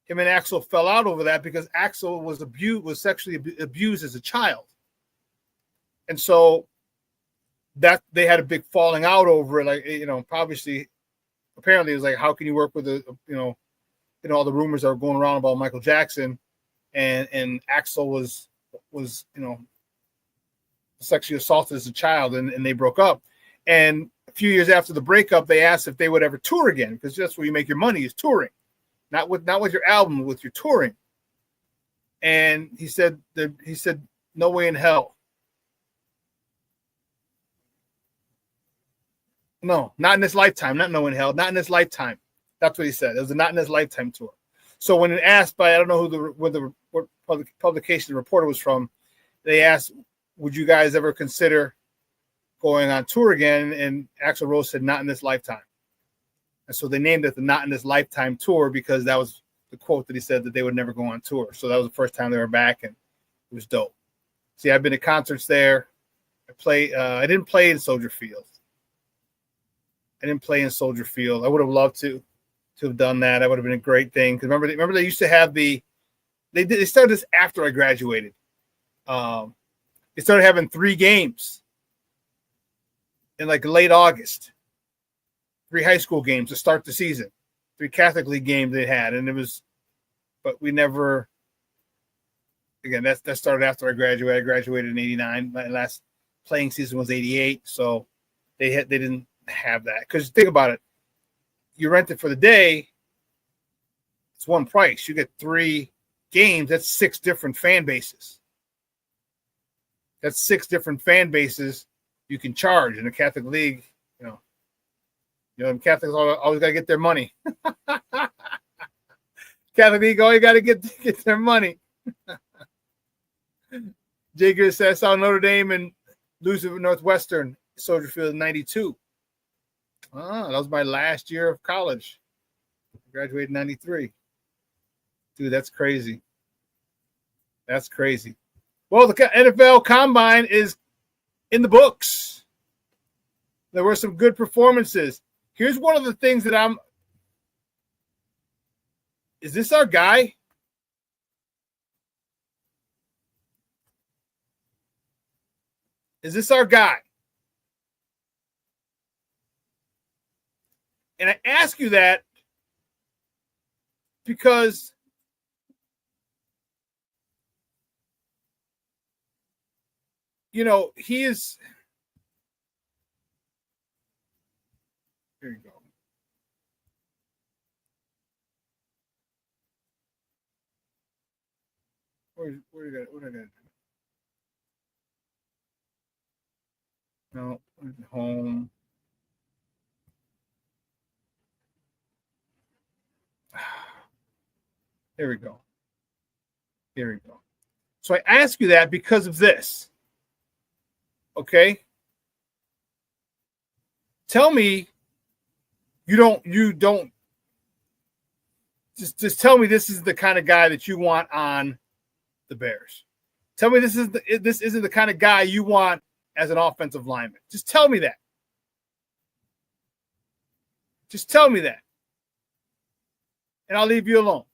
Him and Axl fell out over that because Axl was sexually abused as a child. And so that they had a big falling out over it. Like, apparently it was like, how can you work with all the rumors that were going around about Michael Jackson and Axl was sexually assaulted as a child and they broke up. And a few years after the breakup, they asked if they would ever tour again, because that's where you make your money, is touring. Not with your album, with your touring. And he said no way in hell. No, not in this lifetime. Not no in hell. Not in this lifetime. That's what he said. It was a not in this lifetime tour. So when asked by, I don't know what publication the reporter was from, they asked, would you guys ever consider going on tour again? And Axl Rose said, not in this lifetime. And so they named it the Not in This Lifetime tour because that was the quote that he said that they would never go on tour. So that was the first time they were back, and it was dope. See, I've been to concerts there. I didn't play in Soldier Field. I would have loved to have done that. That would have been a great thing. Because remember they used to have they started this after I graduated. They started having 3 games in like late August. 3 high school games to start the season. 3 Catholic League games they had, but we never. Again, that started after I graduated. I graduated in '89. My last playing season was '88, so they didn't have that. Because think about it, you rent it for the day. It's one price. You get 3 games. That's 6 different fan bases. That's 6 different fan bases you can charge in a Catholic League. Catholics always got to get their money. Catholic League, all you got to get their money. Jay Greer says, I saw Notre Dame and lose to Northwestern, Soldier Field in 92. That was my last year of college. I graduated in 93. Dude, that's crazy. That's crazy. Well, the NFL Combine is in the books. There were some good performances. Here's one of the things that is this our guy? Is this our guy? And I ask you that because he is. Here you go. What did I got to do? No, home. There we go. Here we go. So I ask you that because of this. Okay? Tell me you don't just tell me this is the kind of guy that you want on the Bears. Tell me this isn't the kind of guy you want as an offensive lineman. Just tell me that. Just tell me that. And I'll leave you alone.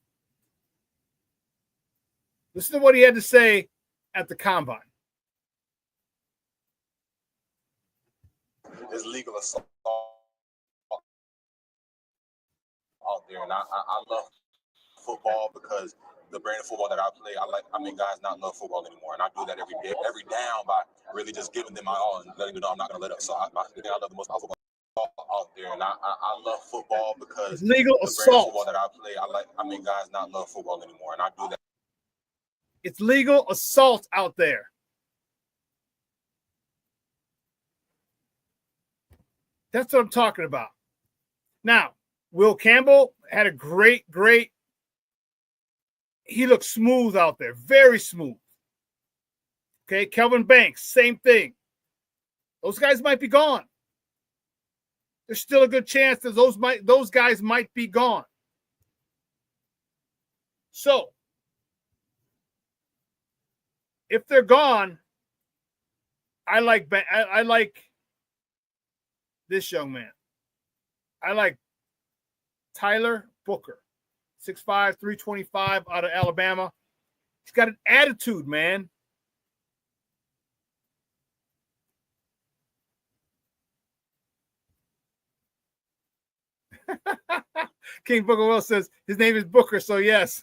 Listen to what he had to say at the combine. It's legal assault out there, and I love football because the brand of football that I play, guys not love football anymore, and I do that every down by really just giving them my all and letting them know I'm not going to let up. So the thing I love the most about football out there, and I love football because it's legal the assault. Brand of football that I play, guys not love football anymore, and I do that. It's legal assault out there. That's what I'm talking about. Now, Will Campbell had a great. He looked smooth out there, very smooth. Okay, Kelvin Banks, same thing. Those guys might be gone. There's still a good chance that those guys might be gone. So, if they're gone, I like this young man. I like Tyler Booker, 6'5", 325 out of Alabama. He's got an attitude, man. King Booker Will says his name is Booker, so yes.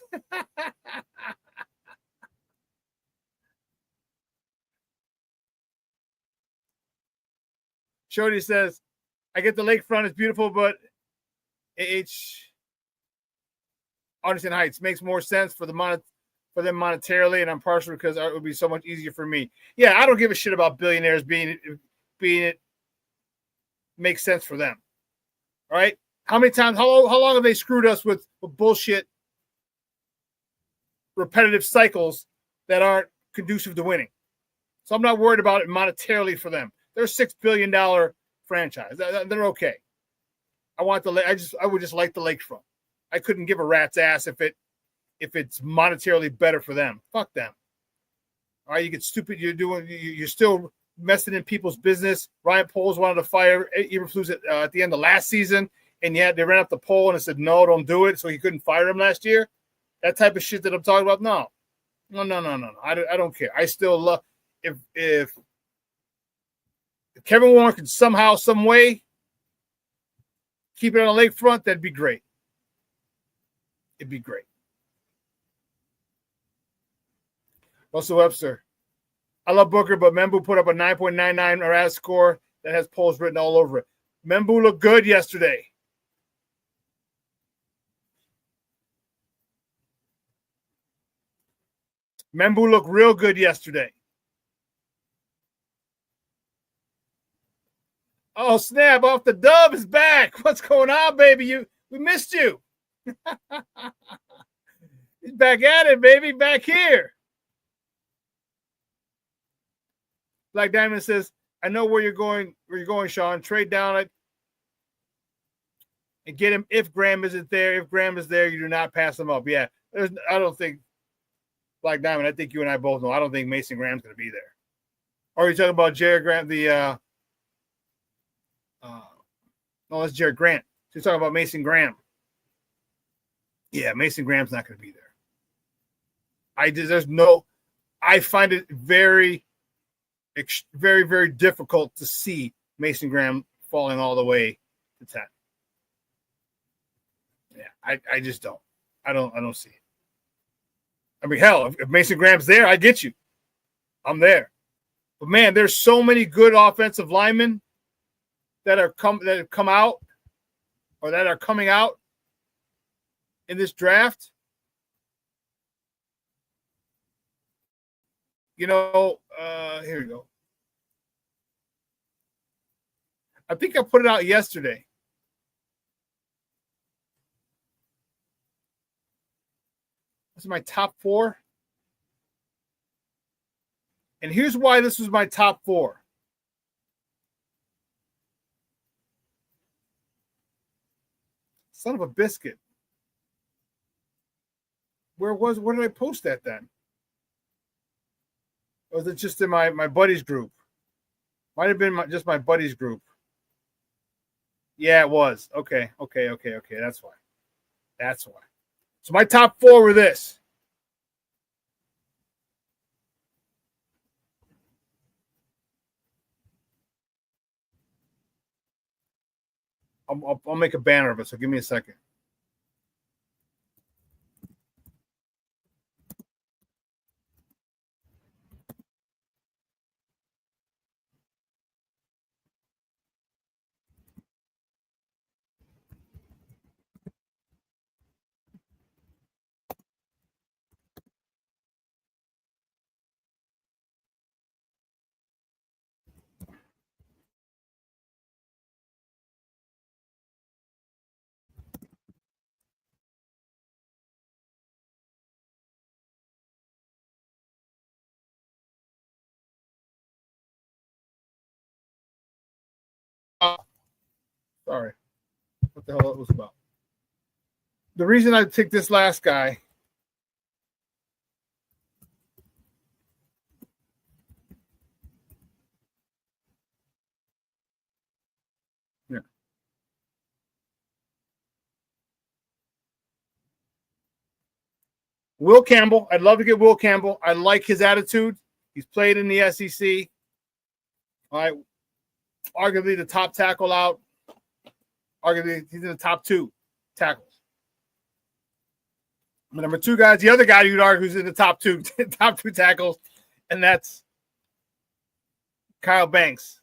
Shody says, I get the lakefront, it's beautiful, but Arlington Heights makes more sense for them monetarily, and I'm partial because it would be so much easier for me. Yeah, I don't give a shit about billionaires being it makes sense for them. All right? How many times, how long have they screwed us with bullshit repetitive cycles that aren't conducive to winning? So I'm not worried about it monetarily for them. They're a $6 billion franchise. They're okay. I would just like the lakefront. I couldn't give a rat's ass if it's monetarily better for them. Fuck them. All right, you get stupid. You're still messing in people's business. Ryan Poles wanted to fire Eberflus at the end of last season, and yet they ran up the poll and said no, don't do it. So he couldn't fire him last year. That type of shit that I'm talking about. No. I don't care. I still love if Kevin Warren could somehow, some way keep it on the lakefront, that'd be great. It'd be great. Russell Webster. I love Booker, but Membu put up a 9.99 RAS score that has polls written all over it. Membu looked good yesterday. Membu looked real good yesterday. Oh, snap. Off the dub is back. What's going on, baby? We missed you. He's back at it, baby. Back here. Black Diamond says, I know where you're going, Shawn. Trade down it and get him if Graham isn't there. If Graham is there, you do not pass him up. Yeah. I don't think Black Diamond, I think you and I both know. I don't think Mason Graham's going to be there. Or are you talking about Jared Graham, Oh, that's Jared Grant. So you're talking about Mason Graham. Yeah, Mason Graham's not going to be there. I find it very, very, very difficult to see Mason Graham falling all the way to 10. Yeah, I just don't. I don't see it. I mean, hell, if Mason Graham's there, I get you. I'm there. But man, there's so many good offensive linemen that have come out or that are coming out in this draft. You know, here we go. I think I put it out yesterday. This is my top 4. And here's why this was my top 4. Son of a biscuit. Where did I post that then? Or was it just in my buddies group? Might have been just my buddies group. Yeah, it was. Okay. That's why. So my top 4 were this. I'll make a banner of it, so give me a second. Sorry. What the hell that was about? The reason I picked this last guy. Yeah. Will Campbell. I'd love to get Will Campbell. I like his attitude. He's played in the SEC. All right. Arguably the top tackle out. Arguably he's in the top 2 tackles. Number 2 guys, the other guy you'd argue who's in the top 2 tackles, and that's Kyle Banks.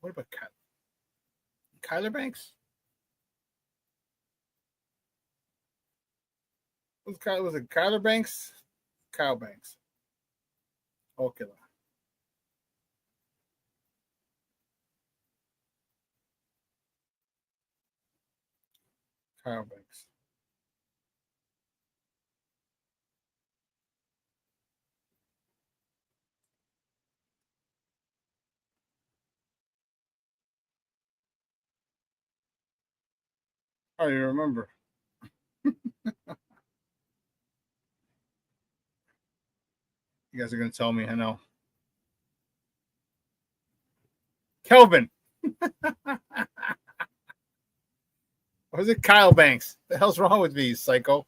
What about Kyler Banks? Was it Kyler Banks? Kyle Banks. Okay. Kyle Banks. I don't even remember. You guys are going to tell me, I know. Kelvin. Or is it Kyle Banks? The hell's wrong with me, psycho?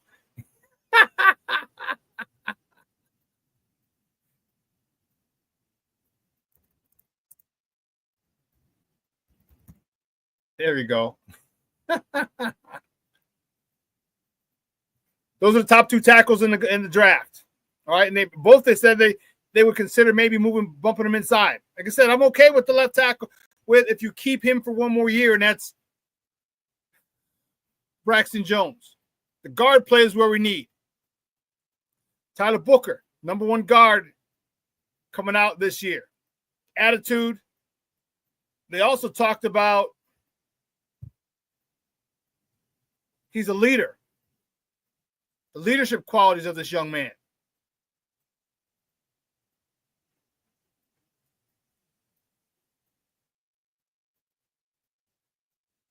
There we go. Those are the top 2 tackles in the draft. All right, and they said they would consider maybe bumping him inside. Like I said, I'm okay with the left tackle if you keep him for one more year, and that's Braxton Jones. The guard play is where we need. Tyler Booker, number 1 guard coming out this year. Attitude. They also talked about he's a leader. The leadership qualities of this young man.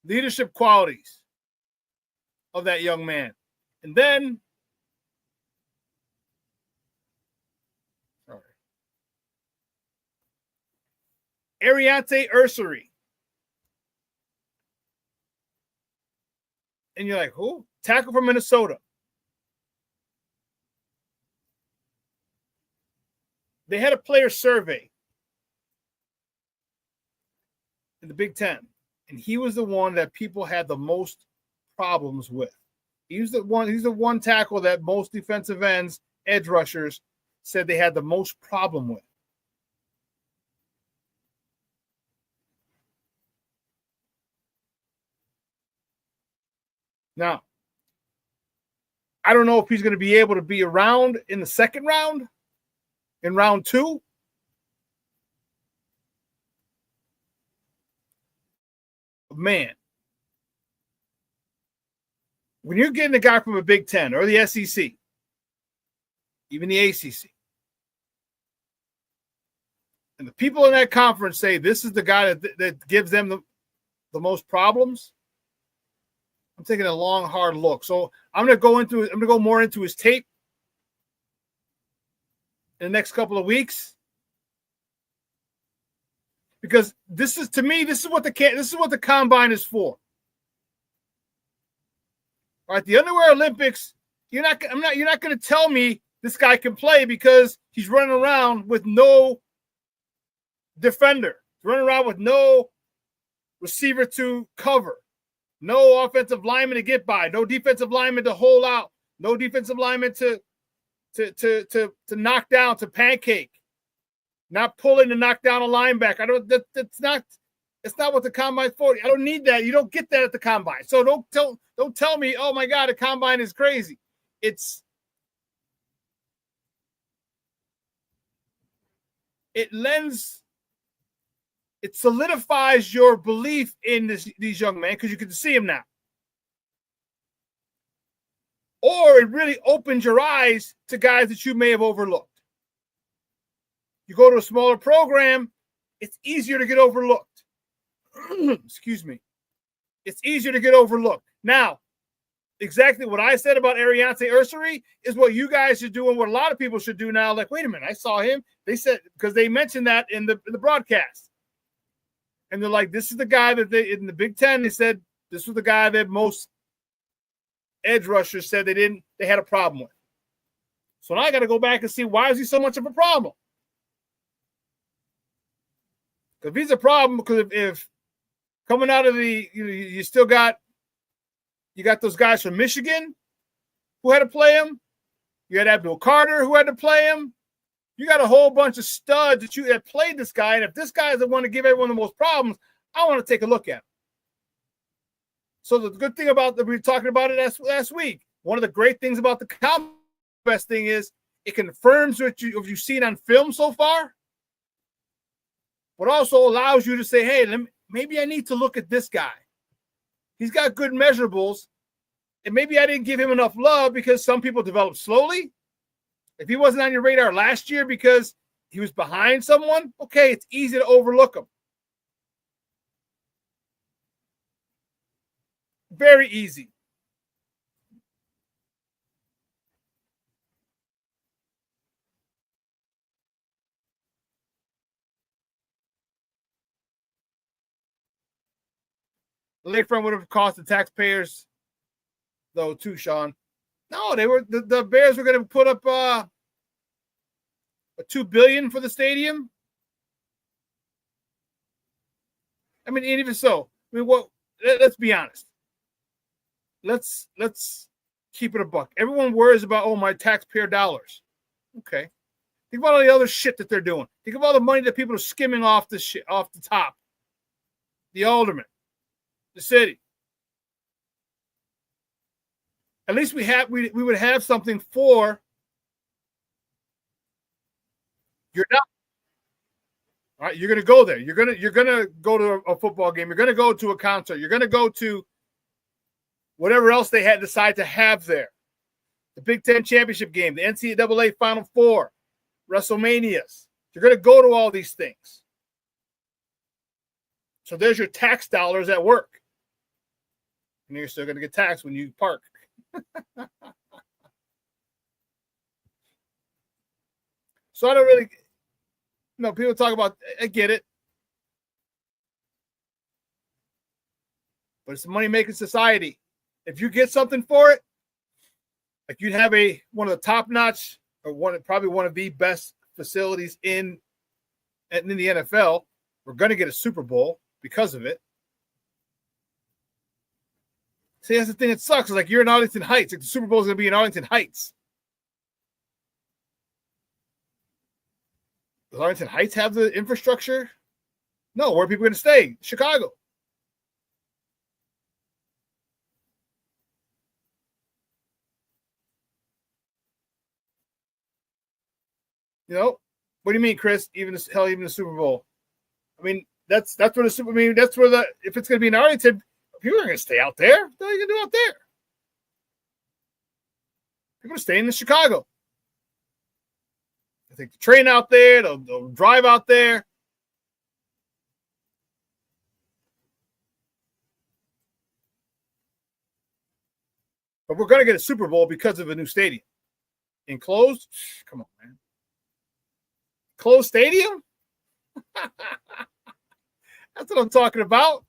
Leadership qualities of that young man. And then, Ariante Ursary. And you're like, who? Tackle from Minnesota. They had a player survey in the Big Ten, and he was the one that people had the most problems with. He's the one tackle that most defensive ends, edge rushers, said they had the most problem with. Now, I don't know if he's going to be able to be around in the second round, in round 2. Man, when you're getting a guy from a Big Ten or the SEC, even the ACC, and the people in that conference say this is the guy that gives them the most problems, I'm taking a long, hard look. So I'm going to go more into his tape in the next couple of weeks, because this is what the combine is for. All right, the underwear Olympics, you're not going to tell me this guy can play because he's running around with no defender, running around with no receiver to cover, no offensive lineman to get by, no defensive lineman to hold out, no defensive lineman to knock down, to pancake, not pulling to knock down a linebacker. It's not what the combine's for. I don't need that. You don't get that at the combine. So don't tell me, oh my God, the combine is crazy. It solidifies your belief in these young men because you can see them now. Or it really opens your eyes to guys that you may have overlooked. You go to a smaller program, it's easier to get overlooked. Excuse me. It's easier to get overlooked. Now, exactly what I said about Ariante Ursary is what you guys should do and what a lot of people should do now. Like, wait a minute, I saw him. They said, because they mentioned that in the broadcast. And they're like, this is the guy that in the Big Ten, they said this was the guy that most edge rushers said they had a problem with. So now I got to go back and see, why is he so much of a problem? Because if he's a problem, because if coming out of you still got those guys from Michigan who had to play him. You had Abdul Carter who had to play him. You got a whole bunch of studs that played this guy. And if this guy is the one to give everyone the most problems, I want to take a look at him. So the good thing about we were talking about it last week. One of the great things about the combine, best thing is it confirms what you've seen on film so far, but also allows you to say, hey, maybe I need to look at this guy. He's got good measurables, and maybe I didn't give him enough love because some people develop slowly. If he wasn't on your radar last year because he was behind someone, okay, it's easy to overlook him. Very easy. The lakefront would have cost the taxpayers, though, too, Shawn. No, the Bears were going to put up $2 billion for the stadium. I mean, even so, let's be honest. Let's keep it a buck. Everyone worries about, my taxpayer dollars. Okay. Think about all the other shit that they're doing. Think of all the money that people are skimming off the top. The aldermen, the city. At least we would have something for your dollar. All right, you're gonna go there. You're gonna go to a football game. You're gonna go to a concert. You're gonna go to whatever else they had decided to have there. The Big Ten championship game, the NCAA Final Four, WrestleManias. You're gonna go to all these things. So there's your tax dollars at work. And you're still gonna get taxed when you park. So I don't really, people talk about, I get it, but it's a money-making society. if you get something for it, like you'd have one of the top-notch or probably one of the best facilities in the NFL. We're going to get a Super Bowl because of it. See, that's the thing that sucks. It's like you're in Arlington Heights. Like the Super Bowl is going to be in Arlington Heights. Does Arlington Heights have the infrastructure? No. Where are people going to stay? Chicago. You know, what do you mean, Chris? Even the Super Bowl. I mean, that's where if it's going to be in Arlington, people are going to stay out there. What are you going to do out there? People are staying in Chicago. They take the train out there. They'll drive out there. But we're going to get a Super Bowl because of a new stadium. Enclosed? Come on, man. Closed stadium? That's what I'm talking about.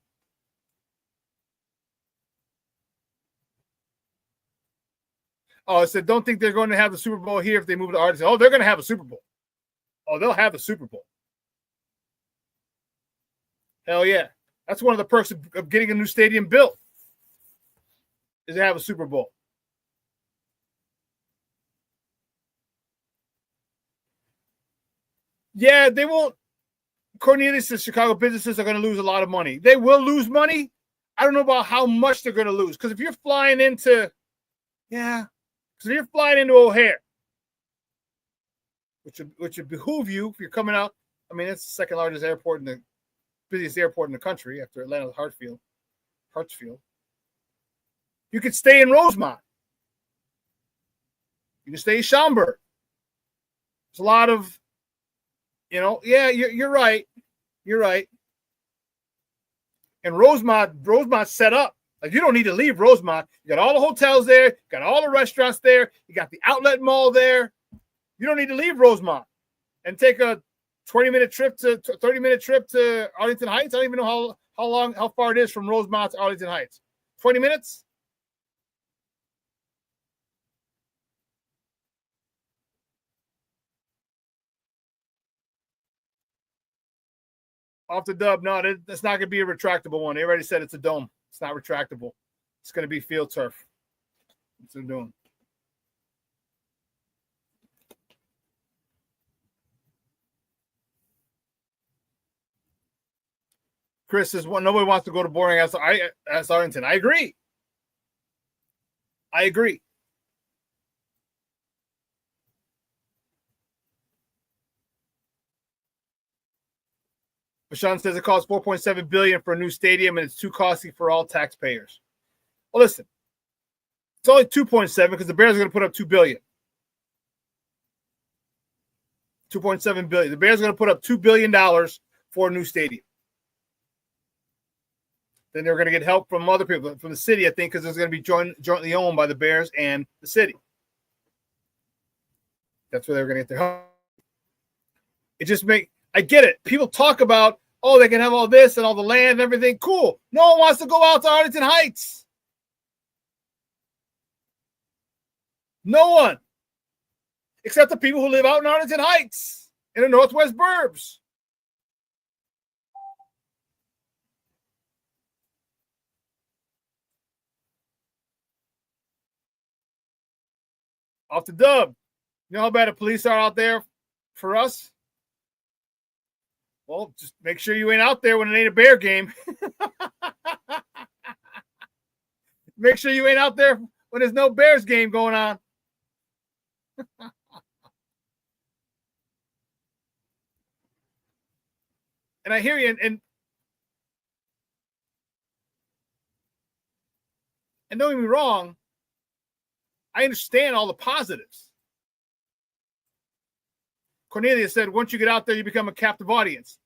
Oh, I said, don't think they're going to have the Super Bowl here if they move to Arlington. Oh, they're going to have a Super Bowl. Oh, they'll have a Super Bowl. Hell yeah. That's one of the perks of getting a new stadium built is to have a Super Bowl. Yeah, they won't. Cornelius says Chicago businesses are going to lose a lot of money. They will lose money. I don't know about how much they're going to lose. Because if you're flying into, O'Hare, which would behoove you if you're coming out. I mean, it's the second largest airport busiest airport in the country after Atlanta's Hartsfield. You could stay in Rosemont. You can stay in Schaumburg. There's a lot of, you're right. You're right. And Rosemont's set up. Like, you don't need to leave Rosemont. You got all the hotels there. You got all the restaurants there. You got the outlet mall there. You don't need to leave Rosemont and take a 30-minute trip to Arlington Heights. I don't even know how far it is from Rosemont to Arlington Heights. 20 minutes? Off the dub. No, that's not going to be a retractable one. They already said it's a dome. It's not retractable. It's going to be field turf. That's what they're doing. Chris says, well, nobody wants to go to boring as Arlington. I agree. Shawn says it costs $4.7 billion for a new stadium, and it's too costly for all taxpayers. Well, listen, it's only 2.7 because the Bears are going to put up $2 billion. 2.7 billion. The Bears are going to put up $2 billion for a new stadium. Then they're going to get help from other people, from the city, I think, because it's going to be jointly owned by the Bears and the city. That's where they're going to get their help. I get it. People talk about, they can have all this and all the land and everything. Cool. No one wants to go out to Arlington Heights. No one. Except the people who live out in Arlington Heights in the Northwest Burbs. Off the dub. You know how bad the police are out there for us? Well, just make sure you ain't out there when it ain't a Bear game. Make sure you ain't out there when there's no Bears game going on. And I hear you, and don't get me wrong, I understand all the positives. Cornelius said, once you get out there, you become a captive audience.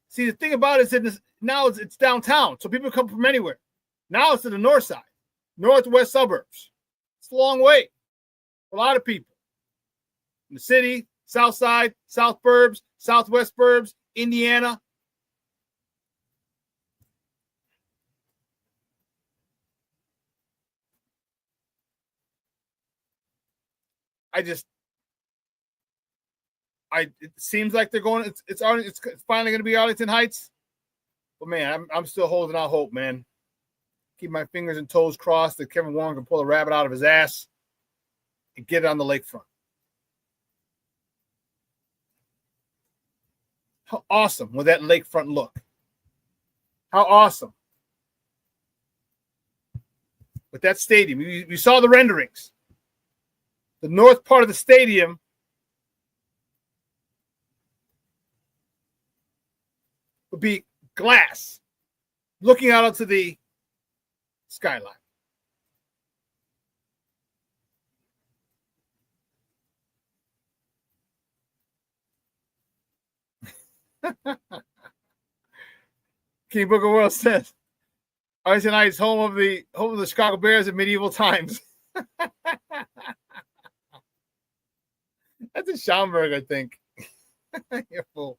See, the thing about it is now it's downtown, so people come from anywhere. Now it's to the north side, northwest suburbs. It's a long way. A lot of people. In the city, south side, south burbs, southwest burbs, Indiana. it seems like they're going. It's finally going to be Arlington Heights, but man, I'm still holding out hope, man. Keep my fingers and toes crossed that Kevin Warren can pull a rabbit out of his ass and get it on the lakefront. How awesome would that lakefront look? How awesome. With that stadium, you saw the renderings. The north part of the stadium would be glass looking out onto the skyline. King Booker World says, Arlington Heights, home of the Chicago Bears in medieval times. That's a Schaumburg, I think. You're fool.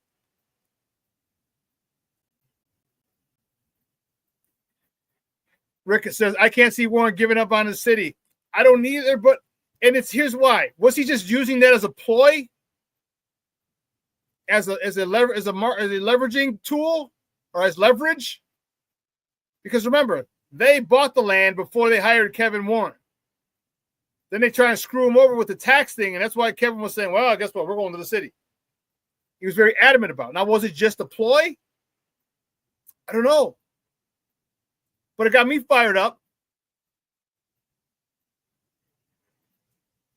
Rick says, I can't see Warren giving up on the city. I don't either, but here's why. Was he just using that as a ploy? As a leveraging tool or as leverage? Because remember, they bought the land before they hired Kevin Warren. Then they try and screw him over with the tax thing, and that's why Kevin was saying, well, guess what? We're going to the city. He was very adamant about it. Now, was it just a ploy? I don't know. But it got me fired up.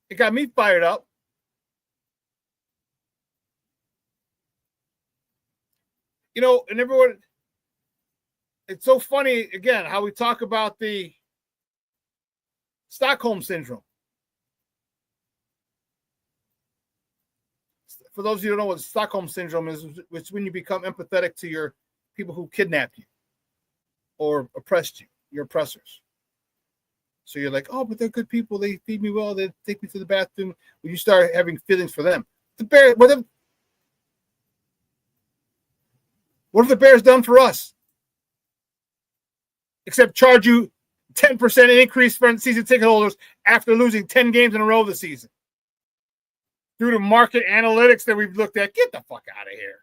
It got me fired up. You know, and everyone, it's so funny, again, how we talk about the Stockholm Syndrome. For those of you who don't know what Stockholm Syndrome is, it's when you become empathetic to your people who kidnapped you or oppressed you, your oppressors. So you're like, oh, but they're good people. They feed me well. They take me to the bathroom. When you start having feelings for them. What have the Bears done for us? Except charge you 10% increase for season ticket holders after losing 10 games in a row this season. Through the market analytics that we've looked at, get the fuck out of here.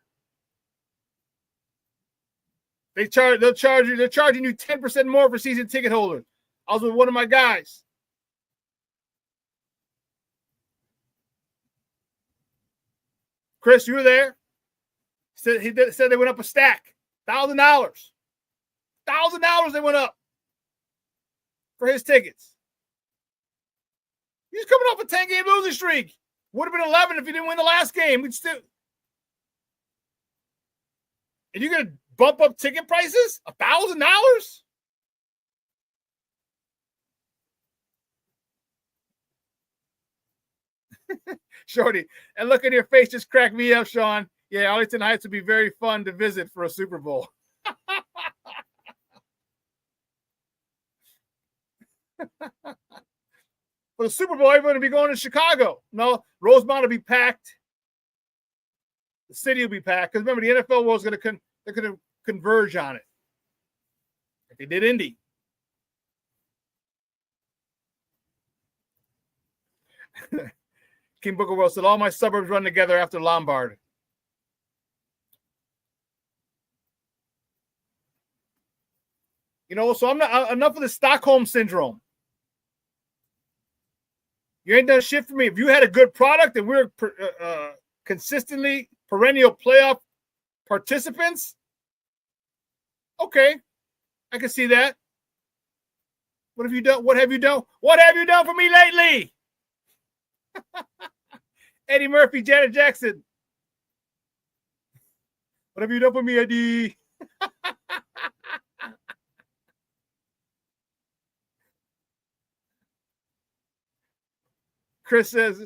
They're charging you 10% more for season ticket holders. I was with one of my guys. Chris, you were there. He said they went up a stack. $1,000. $1,000 they went up for his tickets. He's coming off a 10-game losing streak. Would have been 11 if he didn't win the last game. We'd still. And you're going to bump up ticket prices? $1,000? Shorty, and look at your face just cracked me up, Shawn. Yeah, Arlington Heights would be very fun to visit for a Super Bowl. For the Super Bowl, everyone will be going to Chicago. No, Rosemont will be packed. The city will be packed. Because remember, the NFL world's going to converge on it. Like they did Indy. King Booker World said, all my suburbs run together after Lombard. You know, so I'm not enough of the Stockholm Syndrome. You ain't done shit for me. If you had a good product and we're consistently perennial playoff participants, okay, I can see that. What have you done? What have you done? What have you done for me lately? Eddie Murphy, Janet Jackson. What have you done for me, Eddie? Chris says,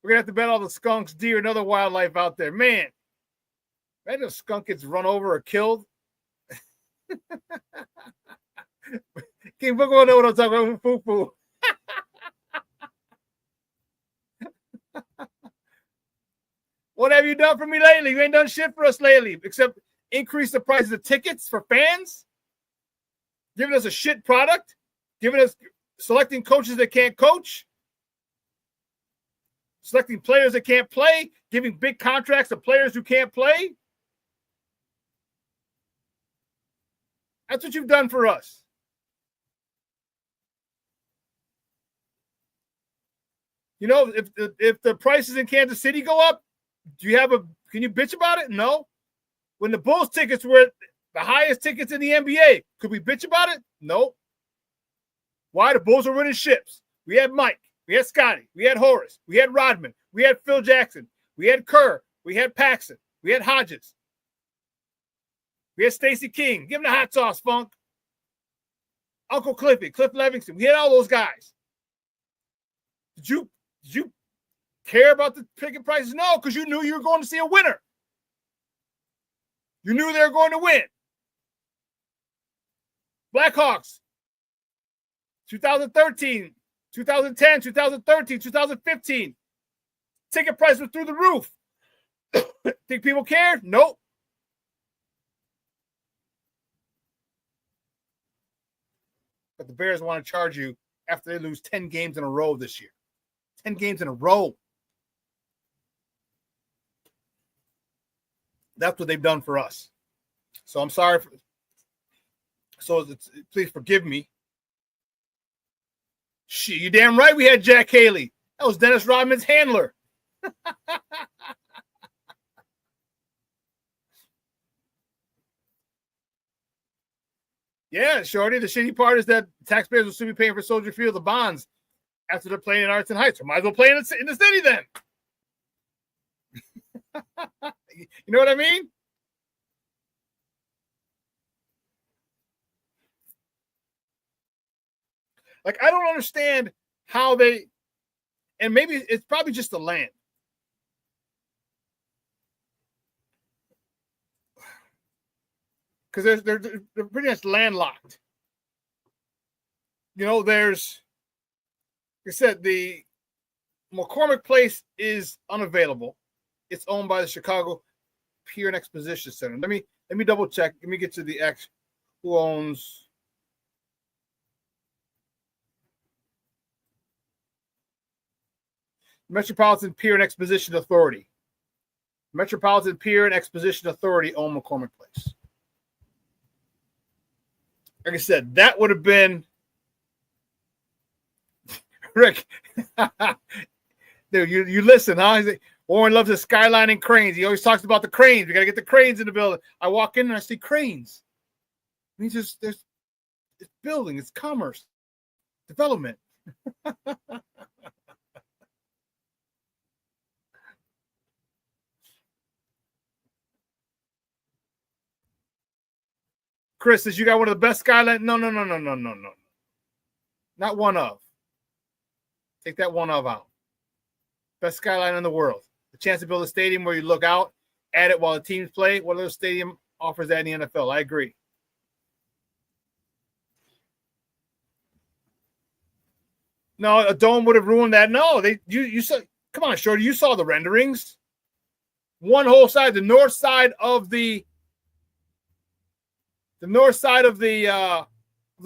we're going to have to bet all the skunks, deer, and other wildlife out there. Man, imagine a skunk gets run over or killed. King Booker will know what I'm talking about. Foo-foo. What have you done for me lately? You ain't done shit for us lately, except increase the prices of tickets for fans, giving us a shit product, giving us selecting coaches that can't coach. selecting players that can't play, giving big contracts to players who can't play. That's what you've done for us. You know, if the prices in Kansas City go up, can you bitch about it? No. When the Bulls tickets were the highest tickets in the NBA, could we bitch about it? No. Why? The Bulls are winning ships. We had Mike, we had Scotty, we had Horace, we had Rodman, we had Phil Jackson, we had Kerr, we had Paxson, we had Hodges, we had Stacey King. Give him the hot sauce, Funk. Uncle Cliffy, Cliff Levingston. We had all those guys. Did you care about the ticket prices? No, because you knew you were going to see a winner. You knew they were going to win. Blackhawks, 2013, 2010, 2013, 2015. Ticket prices were through the roof. Think people cared? Nope. But the Bears want to charge you after they lose 10 games in a row this year. 10 games in a row. That's what they've done for us. So I'm sorry. Please forgive me. Shit, you damn right we had Jack Haley. That was Dennis Rodman's handler. Yeah, Shorty. The shitty part is that taxpayers will soon be paying for Soldier Field, the bonds, after they're playing in Arlington Heights. Or might as well play in the city then. You know what I mean? Like, I don't understand how they, and maybe it's probably just the land. Because they're pretty much landlocked. You know, there's, like I said, the McCormick Place is unavailable. It's owned by the Chicago Pier and Exposition Center. Let me double check. Let me get to the X. Who owns? Metropolitan Pier and Exposition Authority. Metropolitan Pier and Exposition Authority own McCormick Place. Like I said, that would have been Rick. Dude, you listen, huh? He's like, Warren loves his skyline and cranes. He always talks about the cranes. We got to get the cranes in the building. I walk in and I see cranes. I mean, it's building, it's commerce, development. Chris says you got one of the best skyline. No. Not one of. Take that one of out. Best skyline in the world. The chance to build a stadium where you look out at it while the teams play. What other stadium offers that in the NFL? I agree. No, a dome would have ruined that. No, you saw. Come on, Shorty. You saw the renderings. One whole side, the north side of the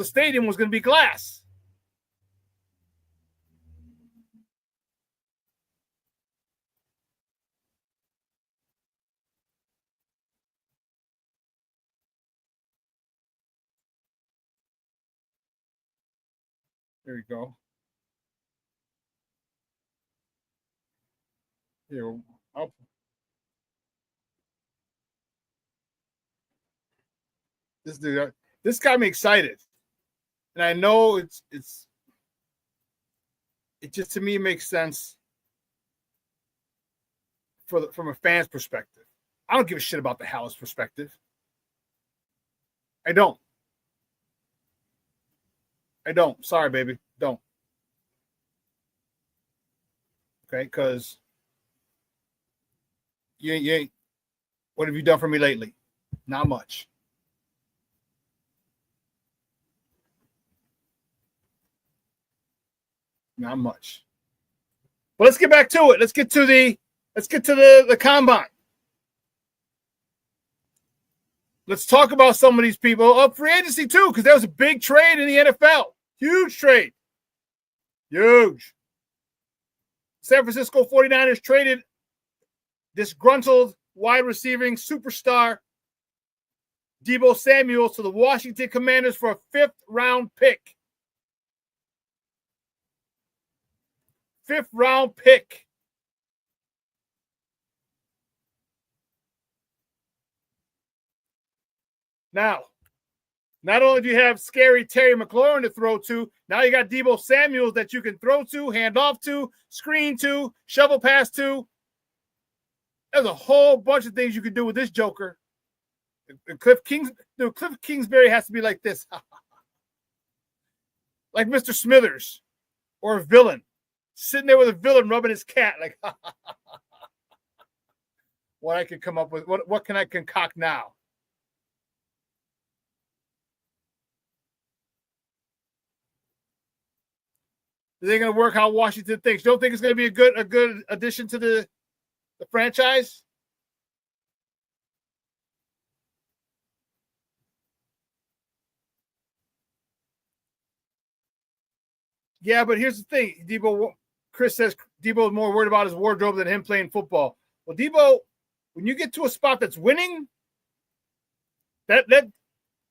stadium was going to be glass. There you go. Here, this got me excited, and I know it just, to me, makes sense from a fan's perspective. I don't give a shit about the Hallis perspective. I don't. Sorry, baby. Don't. Okay, because you ain't. What have you done for me lately? Not much. Not much. But let's get back to it. Let's get to the combine. Let's talk about some of these people up free agency too, because there was a big trade in the NFL. Huge trade. Huge. San Francisco 49ers traded disgruntled wide receiving superstar Deebo Samuel to the Washington Commanders for a 5th-round pick. 5th-round pick. Now, not only do you have scary Terry McLaurin to throw to, now you got Deebo Samuel that you can throw to, hand off to, screen to, shovel pass to. There's a whole bunch of things you can do with this joker. And Cliff Kingsbury has to be like this. Like Mr. Smithers or a villain. Sitting there with a villain rubbing his cat like what I can come up with. What can I concoct now? Is it going to work how Washington thinks? Don't think it's going to be a good addition to the franchise? Yeah, but here's the thing. Chris says Deebo is more worried about his wardrobe than him playing football. Well, Deebo, when you get to a spot that's winning, that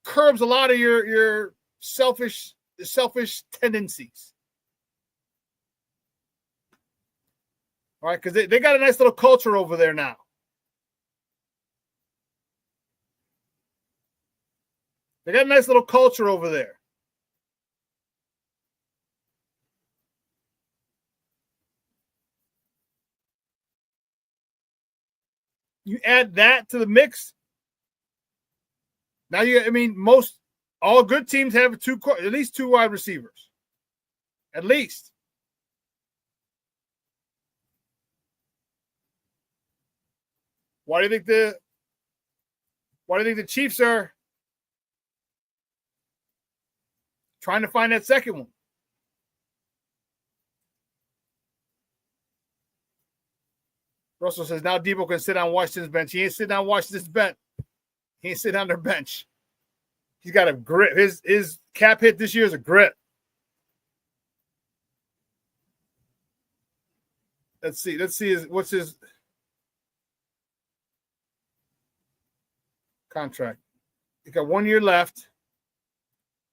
curbs a lot of your selfish tendencies. All right, because they got a nice little culture over there now. They got a nice little culture over there. You add that to the mix. Now all good teams have at least 2 wide receivers. At least. Why do you think the Chiefs are trying to find that second one? Russell says now Deebo can sit on Washington's bench. He ain't sitting on Washington's bench. He ain't sitting on their bench. He's got a grip. His cap hit this year is a grip. Let's see. What's his contract? He got 1 year left.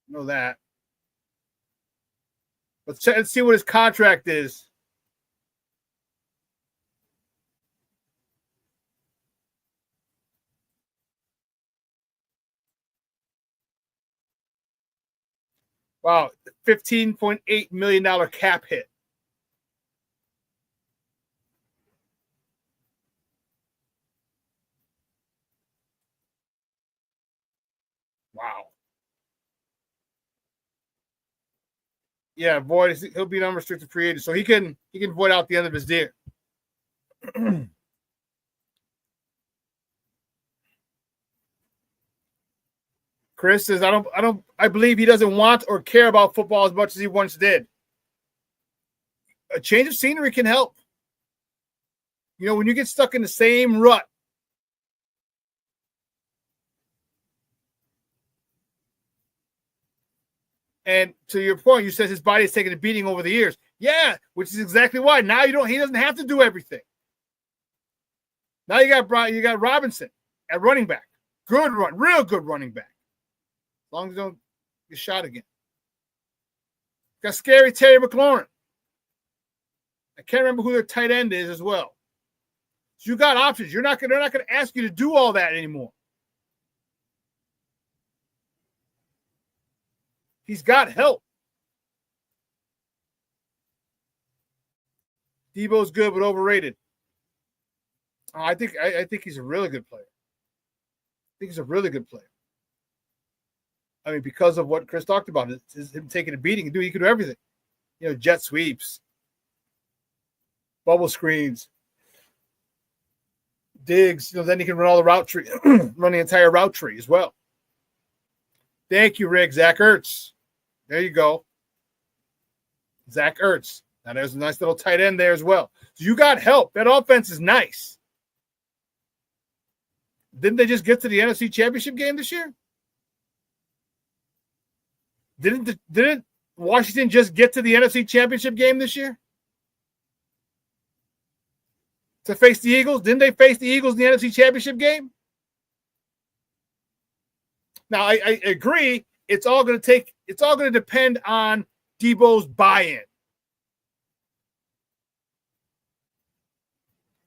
Know that. Let's see what his contract is. Wow, $15.8 million cap hit. Wow. Yeah, void. He'll be an unrestricted free agent, so he can void out the end of his deal. Chris says, I believe he doesn't want or care about football as much as he once did. A change of scenery can help. When you get stuck in the same rut, and to your point, you said his body is taking a beating over the years. Yeah, which is exactly why. Now he doesn't have to do everything. Now you got Robinson at running back. Real good running back. As long as you don't get shot again. Got scary Terry McLaurin. I can't remember who their tight end is as well. So you got options. They're not going to ask you to do all that anymore. He's got help. Deebo's good but overrated. I think he's a really good player. I think he's a really good player. I mean, because of what Chris talked about, is him taking a beating. He can do everything. Jet sweeps, bubble screens, digs. Then he can run all the route tree, run the entire route tree as well. Thank you, Rick. Zach Ertz. There you go. Zach Ertz. Now there's a nice little tight end there as well. So you got help. That offense is nice. Didn't they just get to the NFC Championship game this year? Didn't Washington just get to the NFC Championship game this year? to face the Eagles? Didn't they face the Eagles in the NFC Championship game? Now, I agree. It's all going to depend on Debo's buy-in.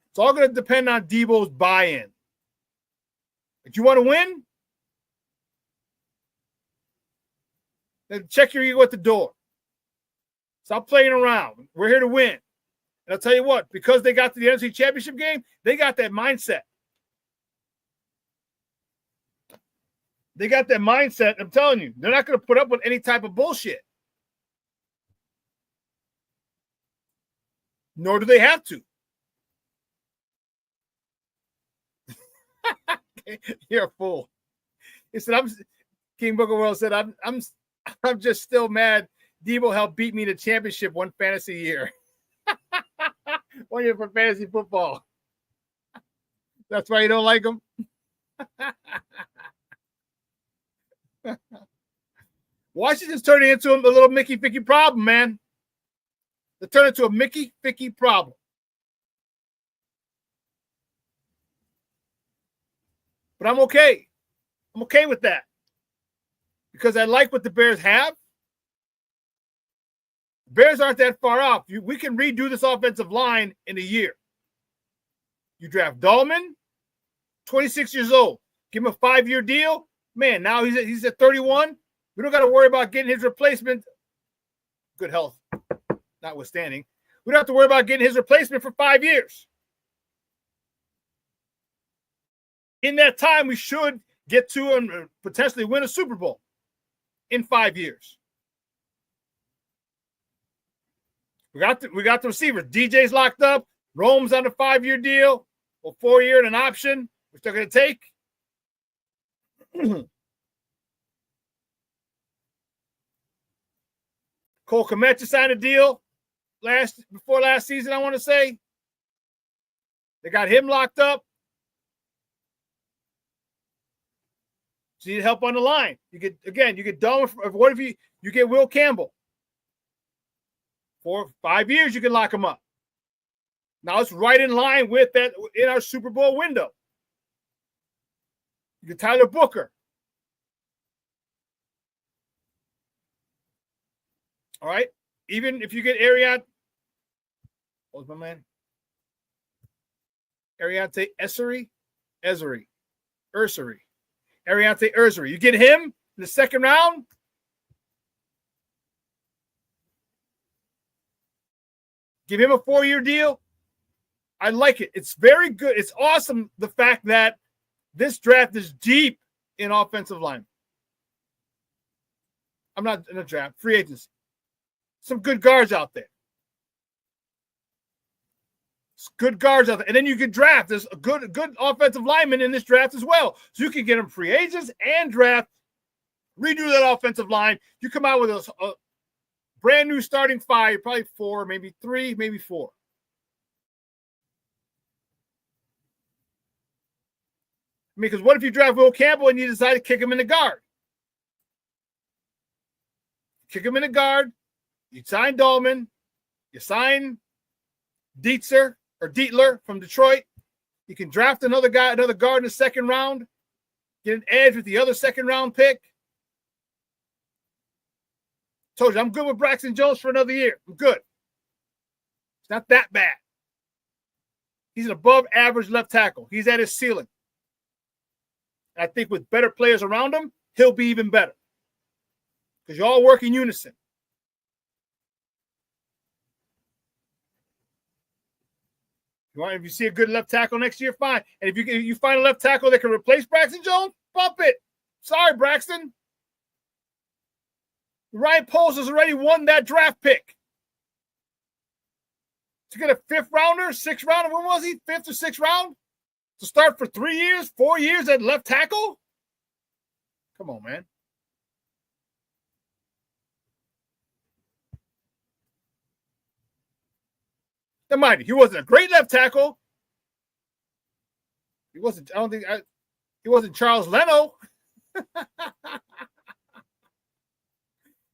It's all going to depend on Debo's buy-in. If you want to win, then check your ego at the door. Stop playing around. We're here to win. And I'll tell you what, because they got to the NFC Championship game, they got that mindset. They got that mindset. I'm telling you, they're not going to put up with any type of bullshit. Nor do they have to. You're a fool. He said, King Booker World said, I'm just still mad Debo helped beat me to championship one fantasy year. 1 year for fantasy football. That's why you don't like him. Washington's turning into a little Mickey Ficky problem, man. They're turning into a Mickey Ficky problem. But I'm okay. I'm okay with that. Because I like what the Bears have. The Bears aren't that far off. We can redo this offensive line in a year. You draft Dahlman, 26 years old. Give him a 5-year deal. Man, now he's at 31. We don't got to worry about getting his replacement. Good health, notwithstanding. We don't have to worry about getting his replacement for 5 years. In that time, we should get to and potentially win a Super Bowl in 5 years. We got the receivers. DJ's locked up. Rome's on a 5-year deal, or 4-year and an option, which they're going to take. Cole Kmet just signed a deal before last season, I want to say. They got him locked up. So you need help on the line. You get Darwin. What if you get Will Campbell? 4 or 5 years, you can lock him up. Now it's right in line with that in our Super Bowl window. You get Tyler Booker. All right. Even if you get what's my man? Ariante Ursery. Ariante Ursery. You get him in the second round. Give him a 4-year deal. I like it. It's very good. It's awesome, the fact that this draft is deep in offensive line. I'm not in a draft. Free agency. Some good guards out there. Good guards out there. And then you can draft. There's a good offensive lineman in this draft as well. So you can get them free agents and draft, redo that offensive line. You come out with a brand new starting 5, probably 4, maybe 3, maybe 4. I mean, because what if you draft Will Campbell and you decide to kick him in the guard? Kick him in the guard. You sign Dahlman. You sign Dietzer or Dietler from Detroit. You can draft another guard in the second round. Get an edge with the other second round pick. Told you, I'm good with Braxton Jones for another year. I'm good. It's not that bad. He's an above average left tackle. He's at his ceiling. I think with better players around him, he'll be even better. Because you all work in unison. If you see a good left tackle next year, fine. And if you find a left tackle that can replace Braxton Jones, bump it. Sorry, Braxton. Ryan Poles has already won that draft pick. To get a 5th rounder, 6th rounder, when was he? 5th or 6th round? To start for 3 years, 4 years at left tackle? Come on, man. Now, mind you, he wasn't a great left tackle. He wasn't, he wasn't Charles Leno.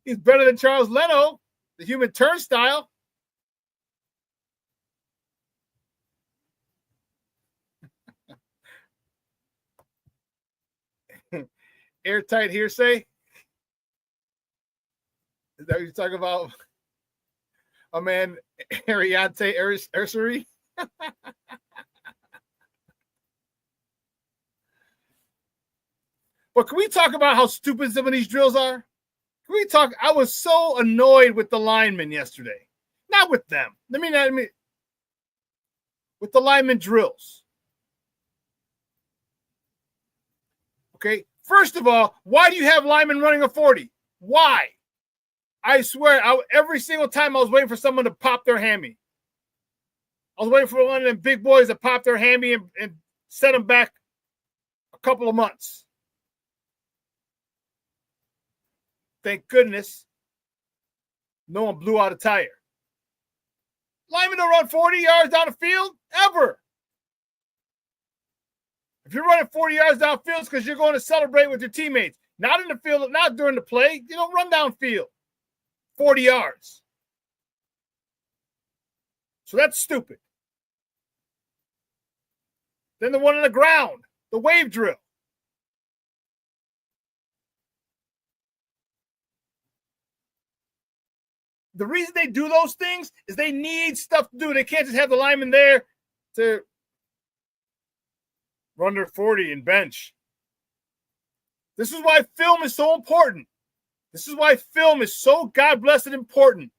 He's better than Charles Leno, the human turnstile. Airtight hearsay? Is that what you're talking about? A man, Ariante Ursary? But can we talk about how stupid some of these drills are? Can we talk? I was so annoyed with the linemen yesterday. Not with them. I mean, with the lineman drills. Okay. First of all, why do you have linemen running a 40? Why? I swear, every single time I was waiting for someone to pop their hammy. I was waiting for one of them big boys to pop their hammy and set them back a couple of months. Thank goodness no one blew out a tire. Linemen don't run 40 yards down the field ever. If you're running 40 yards downfield, it's because you're going to celebrate with your teammates. Not in the field, not during the play. You don't run downfield 40 yards. So that's stupid. Then the one on the ground, the wave drill. The reason they do those things is they need stuff to do. They can't just have the lineman there to run their 40 and bench. This is why film is so important. This is why film is so God blessed important.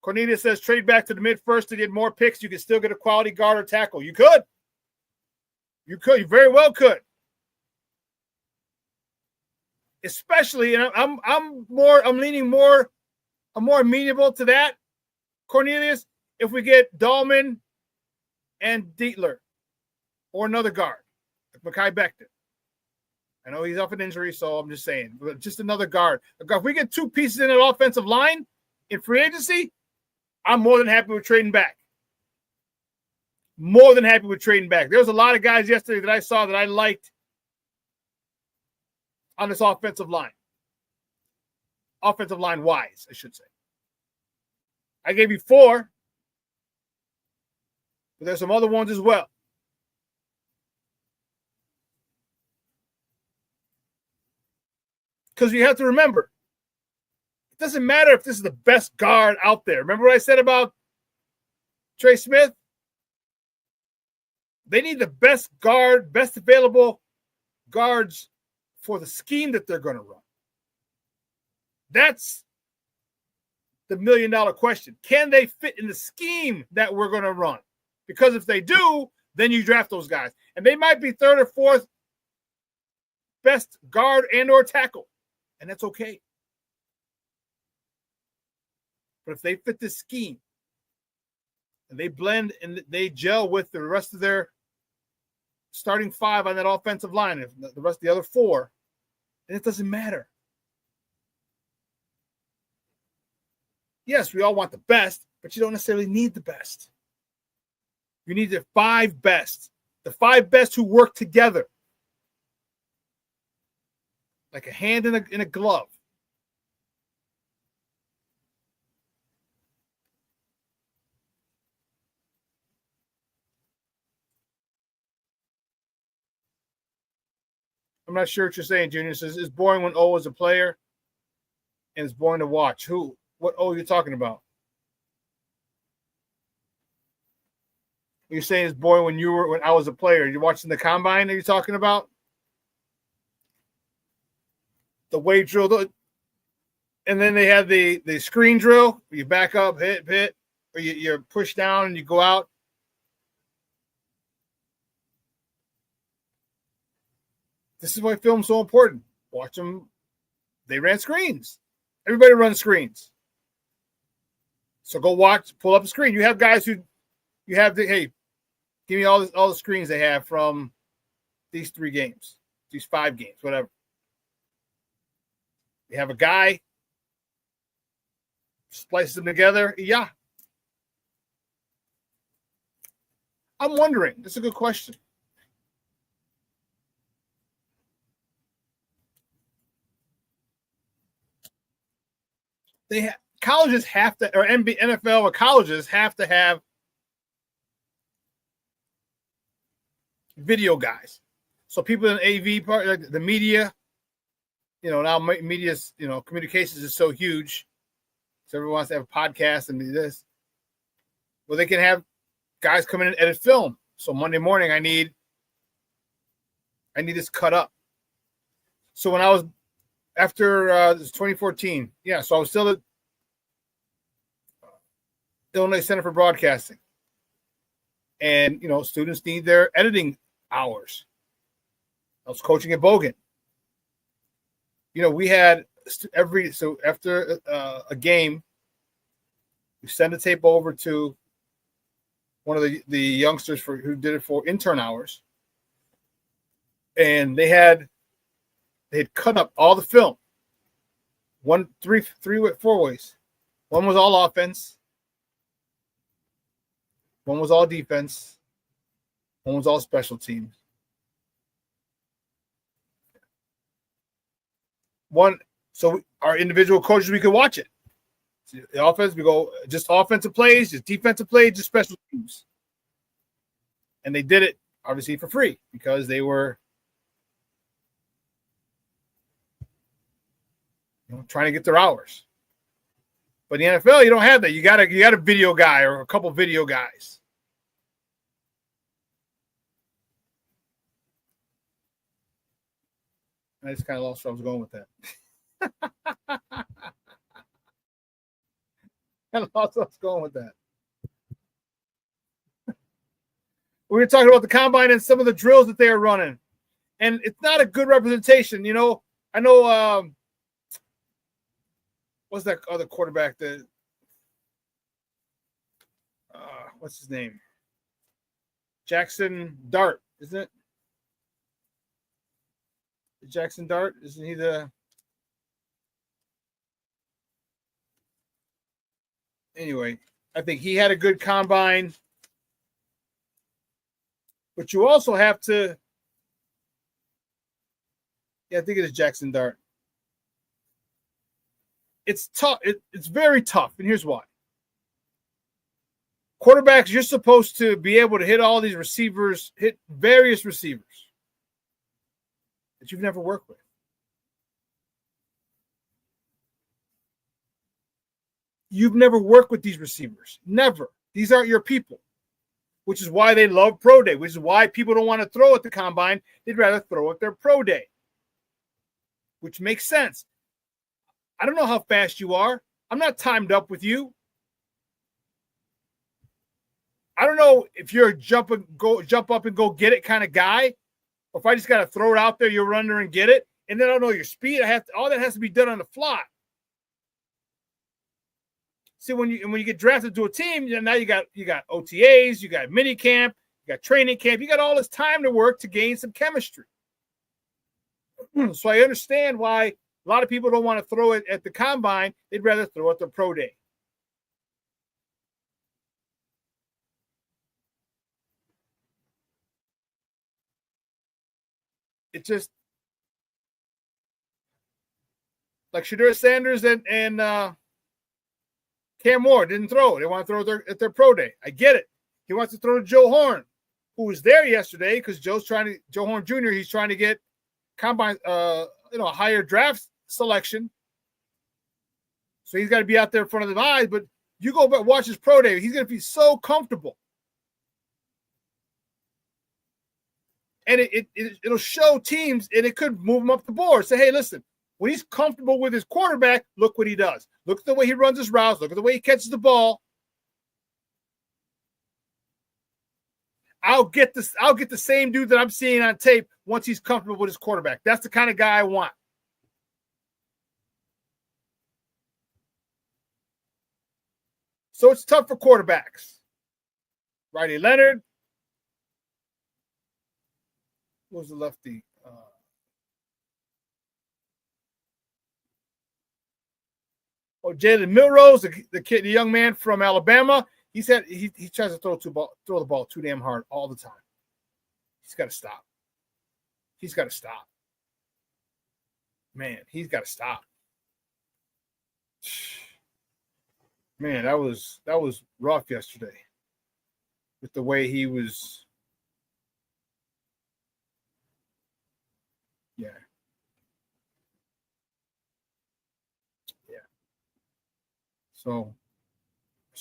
Cornelius says trade back to the mid first to get more picks. You can still get a quality guard or tackle. You could. You could. You very well could. Especially, and I'm more amenable to that, Cornelius, if we get Dahlman and Dietler or another guard, like Mekhi Becton. I know he's off an injury, so I'm just saying, but just another guard. If we get two pieces in an offensive line in free agency, I'm more than happy with trading back. More than happy with trading back. There was a lot of guys yesterday that I saw that I liked on this offensive line. Offensive line wise, I should say. I gave you 4, but there's some other ones as well. Because you have to remember, it doesn't matter if this is the best guard out there. Remember what I said about Trey Smith? They need the best guard, best available guards for the scheme that they're going to run. That's the $1 million question. Can they fit in the scheme that we're going to run? Because if they do, then you draft those guys. And they might be 3rd or 4th best guard and or tackle. And that's okay. But if they fit this scheme and they blend and they gel with the rest of their starting 5 on that offensive line, if the rest of the other 4, then it doesn't matter. Yes, we all want the best, but you don't necessarily need the best. You need the 5 best. The 5 best who work together. Like a hand in a glove. I'm not sure what you're saying, Junior. It says it's boring when O is a player, and it's boring to watch. Who? What O are you talking about? You're saying it's boring when I was a player. You're watching the combine. Are you talking about the weight drill? And then they have the screen drill. Where you back up, hit, or you're pushed down and you go out. This is why film's so important. Watch them. They ran screens. Everybody runs screens. So go watch, pull up a screen. You have guys who you have hey, give me all the screens they have from these 3 games, these 5 games, whatever. You have a guy, splices them together. Yeah. I'm wondering. That's a good question. colleges have to, or NFL or colleges have to have video guys. So people in AV part, like the media, now media's, communications is so huge. So everyone wants to have a podcast and do this. Well, they can have guys come in and edit film. So Monday morning, I need this cut up. So when I was after this 2014, so I was still at Illinois Center for Broadcasting, and students need their editing hours. I was coaching at Bogan. We had after a game, we send a tape over to one of the youngsters who did it for intern hours, and they had cut up all the film. 4 ways. One was all offense. One was all defense. One was all special teams. So our individual coaches, we could watch it. So the offense, we go just offensive plays, just defensive plays, just special teams. And they did it, obviously, for free because they were trying to get their hours. But in the NFL, you don't have that. You got a video guy or a couple video guys. I just kind of lost where I was going with that. I lost where I was going with that. We were talking about the combine and some of the drills that they are running. And it's not a good representation. I know what's that other quarterback that what's his name? Jackson Dart, isn't it? Jackson Dart, isn't he the anyway, I think he had a good combine. But you also have to I think it is Jackson Dart. It's tough. It's very tough, and here's why. Quarterbacks, you're supposed to be able to hit all these receivers, hit various receivers that you've never worked with. You've never worked with these receivers. Never. These aren't your people, which is why they love pro day, which is why people don't want to throw at the combine. They'd rather throw at their pro day, which makes sense. I don't know how fast you are. I'm not timed up with you. I don't know if you're a jump up and go get it kind of guy, or if I just got to throw it out there, you'll run there and get it. And then I don't know your speed. All that has to be done on the fly. See, when you get drafted to a team, now you got OTAs, you got mini camp, you got training camp, you got all this time to work to gain some chemistry. So I understand why a lot of people don't want to throw it at the combine. They'd rather throw it at the pro day. It just like Shedeur Sanders and Cam Moore didn't throw it. They want to throw it at their pro day. I get it. He wants to throw to Joe Horn, who was there yesterday because Joe Horn Jr., he's trying to get combine, a higher draft selection. So he's got to be out there in front of the eyes. But you go back, watch his pro day. He's going to be so comfortable. And it'll show teams, and it could move him up the board. Say, hey, listen, when he's comfortable with his quarterback, look what he does. Look at the way he runs his routes. Look at the way he catches the ball. I'll get the same dude that I'm seeing on tape once he's comfortable with his quarterback. That's the kind of guy I want. So it's tough for quarterbacks. Riley Leonard. Who was the lefty? Jalen Milrose, the young man from Alabama. He said he tries to throw the ball too damn hard all the time. He's got to stop. He's got to stop. Man, he's got to stop. Man, that was rough yesterday with the way he was. Yeah. Yeah. So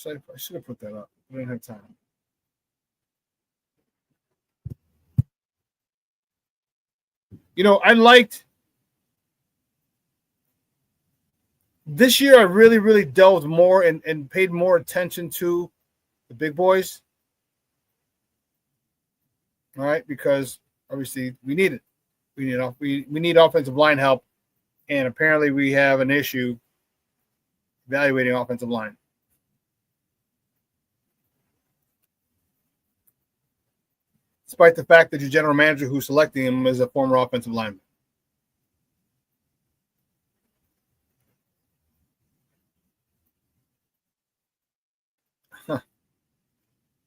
I should have put that up. I didn't have time. You know, I liked this year. I really, really delved more and paid more attention to the big boys. All right, because obviously we need it. We need offensive line help, and apparently we have an issue evaluating offensive line. Despite the fact that your general manager who's selecting him is a former offensive lineman.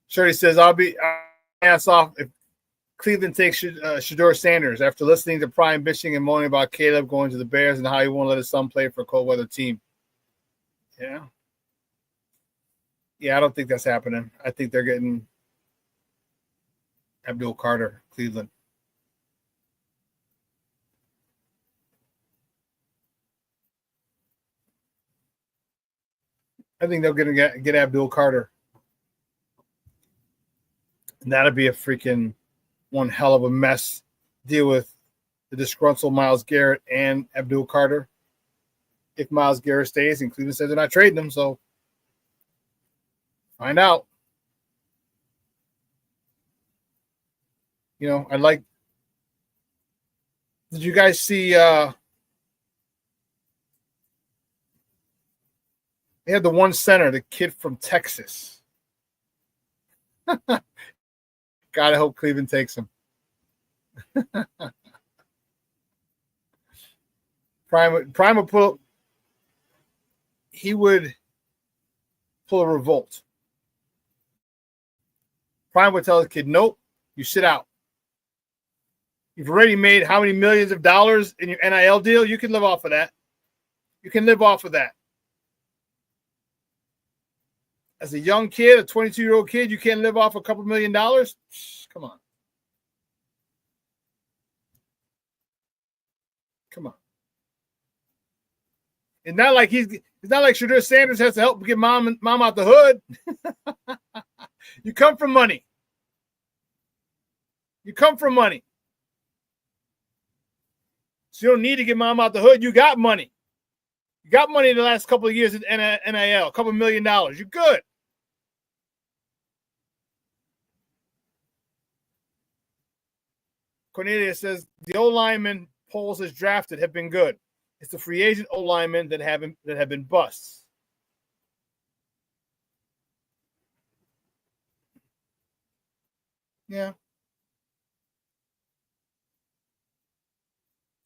Shirley says, I'll ass off if Cleveland takes Shedeur Sanders after listening to Prime bitching and moaning about Caleb going to the Bears and how he won't let his son play for a cold weather team. Yeah. Yeah, I don't think that's happening. I think they're getting Abdul Carter, Cleveland. I think they're going to get Abdul Carter. And that'd be a freaking one hell of a mess. Deal with the disgruntled Myles Garrett and Abdul Carter. If Myles Garrett stays, and Cleveland says they're not trading him, so find out. You know, I like. Did you guys see? They had the one center, the kid from Texas. Gotta hope Cleveland takes him. Prime would pull. He would pull a revolt. Prime would tell his kid, "Nope, you sit out. You've already made how many millions of dollars in your NIL deal? You can live off of that. You can live off of that. As a young kid, a 22-year-old kid, you can't live off a couple $1 million? Come on. Come on. It's not like Shedeur Sanders has to help get mom out the hood. You come from money. You come from money. So you don't need to get mom out the hood. You got money. You got money in the last couple of years at NIL, a couple $1 million. You're good. Cornelia says the O lineman Poles has drafted have been good. It's the free agent O linemen that have been busts. Yeah.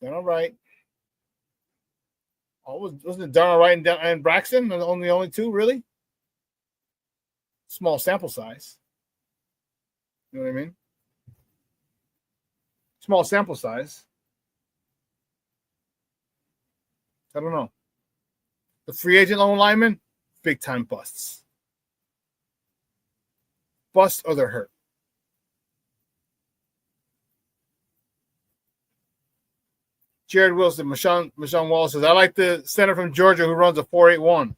Done all right. Wasn't it Darnell Wright and Braxton? The only two, really? Small sample size. You know what I mean? Small sample size. I don't know. The free agent lone lineman, big time busts. Bust or they're hurt. Jared Wilson, Marshawn Wallace says, I like the center from Georgia who runs a 4.81.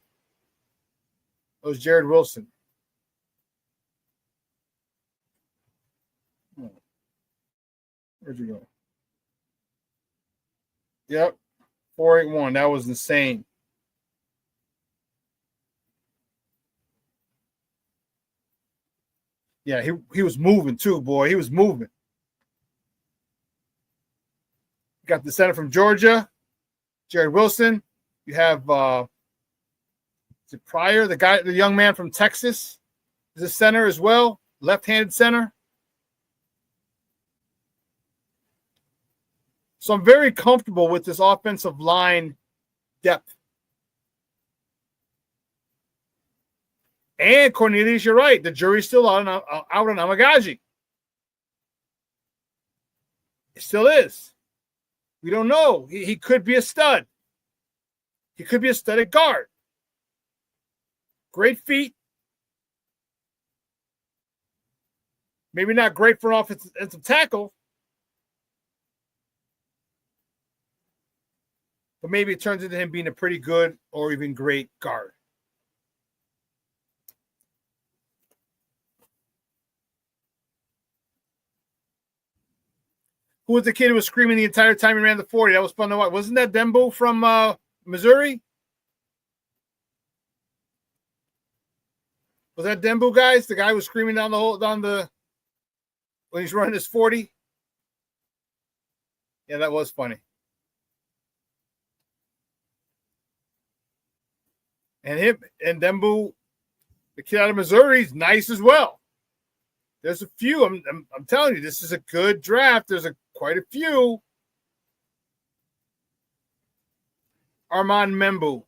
That was Jared Wilson. Where'd you go? Yep. 4.81. That was insane. Yeah, he was moving too, boy. He was moving. You got the center from Georgia, Jared Wilson. You have is it Pryor, the young man from Texas, is a center as well, left-handed center. So I'm very comfortable with this offensive line depth. And Cornelius, you're right. The jury's still out on Amagaji. It still is. We don't know. He could be a stud. He could be a stud at guard. Great feet. Maybe not great for an offensive tackle. But maybe it turns into him being a pretty good or even great guard. Who was the kid who was screaming the entire time he ran the 40? That was fun to watch. Wasn't that Dembo from Missouri? Was that Dembo, guys? The guy who was screaming down when he's running his 40? Yeah, that was funny. And Dembo, the kid out of Missouri, is nice as well. There's a few. I'm telling you, this is a good draft. There's quite a few. Armand Membu.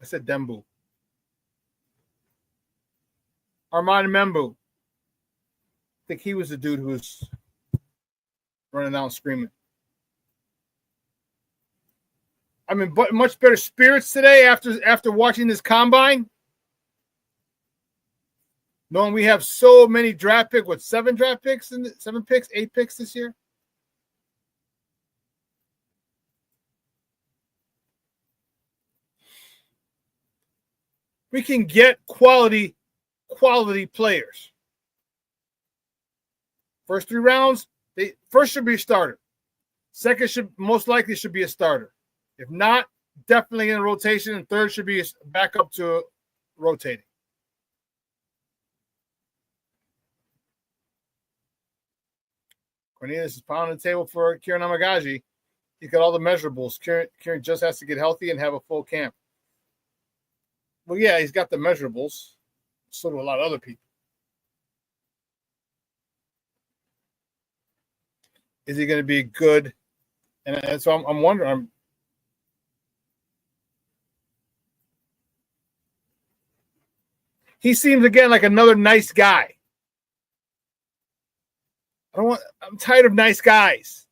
I said Dembu. Armand Membu. I think he was the dude who was running down screaming. I'm in much better spirits today after watching this combine. Knowing we have so many draft picks, 7 draft picks, 8 picks this year? We can get quality players. First 3 rounds, first should be a starter. Second should most likely be a starter. If not, definitely in a rotation, and third should be back up to rotating. Cornelius is pounding the table for Kieran Amagaji. He's got all the measurables. Kieran just has to get healthy and have a full camp. Well, yeah, he's got the measurables. So do a lot of other people. Is he going to be good? And so I'm wondering. He seems, again, like another nice guy. I'm tired of nice guys.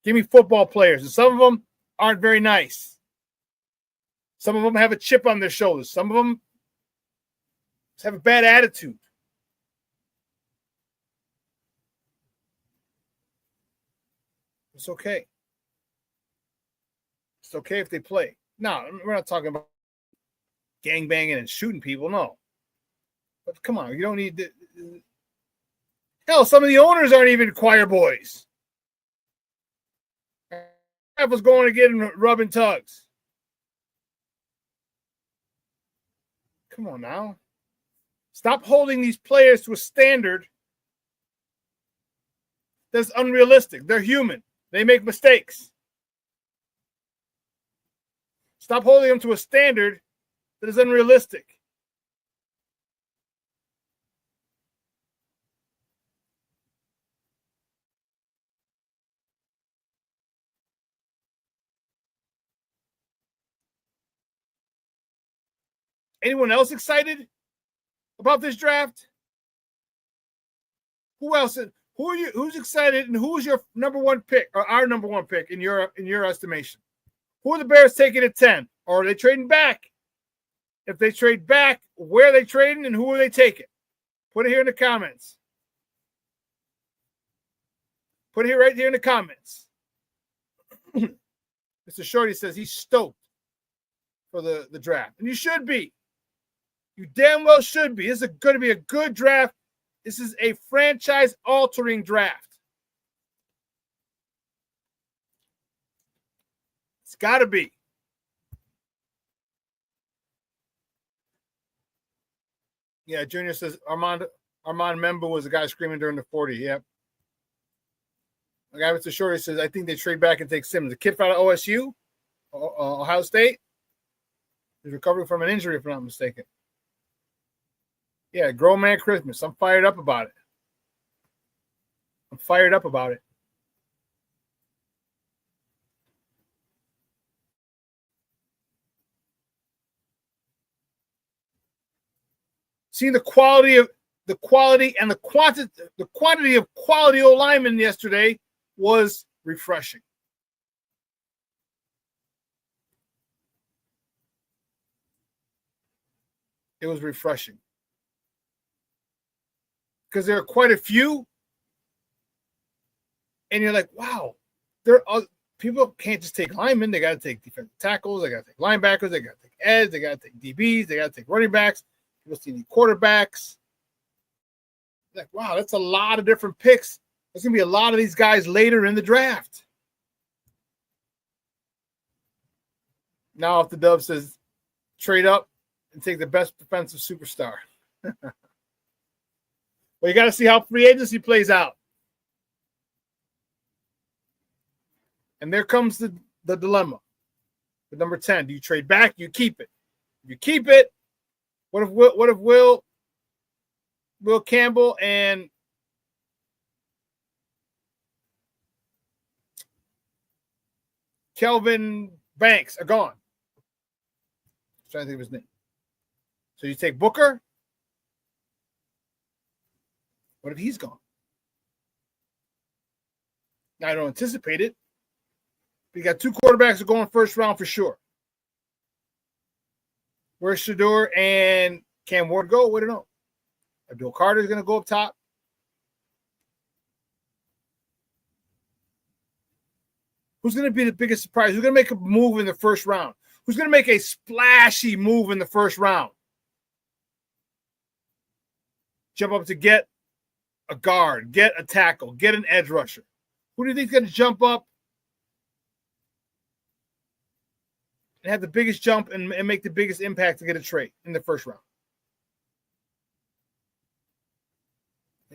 Give me football players. And some of them aren't very nice. Some of them have a chip on their shoulders. Some of them just have a bad attitude. It's okay. It's okay if they play. No, we're not talking about gangbanging and shooting people. No. But come on, you don't need to. Hell, some of the owners aren't even choir boys. Half was going to get and rubbing tugs. Come on now. Stop holding these players to a standard that's unrealistic. They're human. They make mistakes. Stop holding them to a standard that is unrealistic. Anyone else excited about this draft? Who else? Who are you? Who's excited? And who's your number 1 pick, or our number 1 pick in your estimation? Who are the Bears taking at 10? Or are they trading back? If they trade back, where are they trading and who are they taking? Put it here in the comments. Put it here right here in the comments. Mr. Shorty says he's stoked for the draft. And you should be. You damn well should be. This is going to be a good draft. This is a franchise-altering draft. It's got to be. Yeah, Junior says Armand Membo was the guy screaming during the 40. Yep. The guy with the shorty says, I think they trade back and take Simmons. The kid from OSU, Ohio State, is recovering from an injury, if I'm not mistaken. Yeah, Grown Man Christmas. I'm fired up about it. Seeing the quantity of quality O linemen yesterday was refreshing. it was refreshing. Because there are quite a few, and you're like, wow, people can't just take linemen. They got to take defensive tackles. They got to take linebackers. They got to take edge. They got to take DBs. They got to take running backs. People still need quarterbacks. Like, wow, that's a lot of different picks. There's going to be a lot of these guys later in the draft. Now, if the Dove says trade up and take the best defensive superstar. Well, you got to see how free agency plays out. And there comes the dilemma. With number 10, do you trade back? Do you keep it? If you keep it, what if Will Campbell and Kelvin Banks are gone? I'm trying to think of his name. So you take Booker. What if he's gone? Now, I don't anticipate it. We got 2 quarterbacks that are going first round for sure. Where's Shador and Cam Ward go? We don't know. Abdul Carter is going to go up top. Who's going to be the biggest surprise? Who's going to make a move in the first round? Who's going to make a splashy move in the first round? Jump up to get a guard, get a tackle, get an edge rusher. Who do you think is going to jump up and have the biggest jump and make the biggest impact to get a trade in the first round?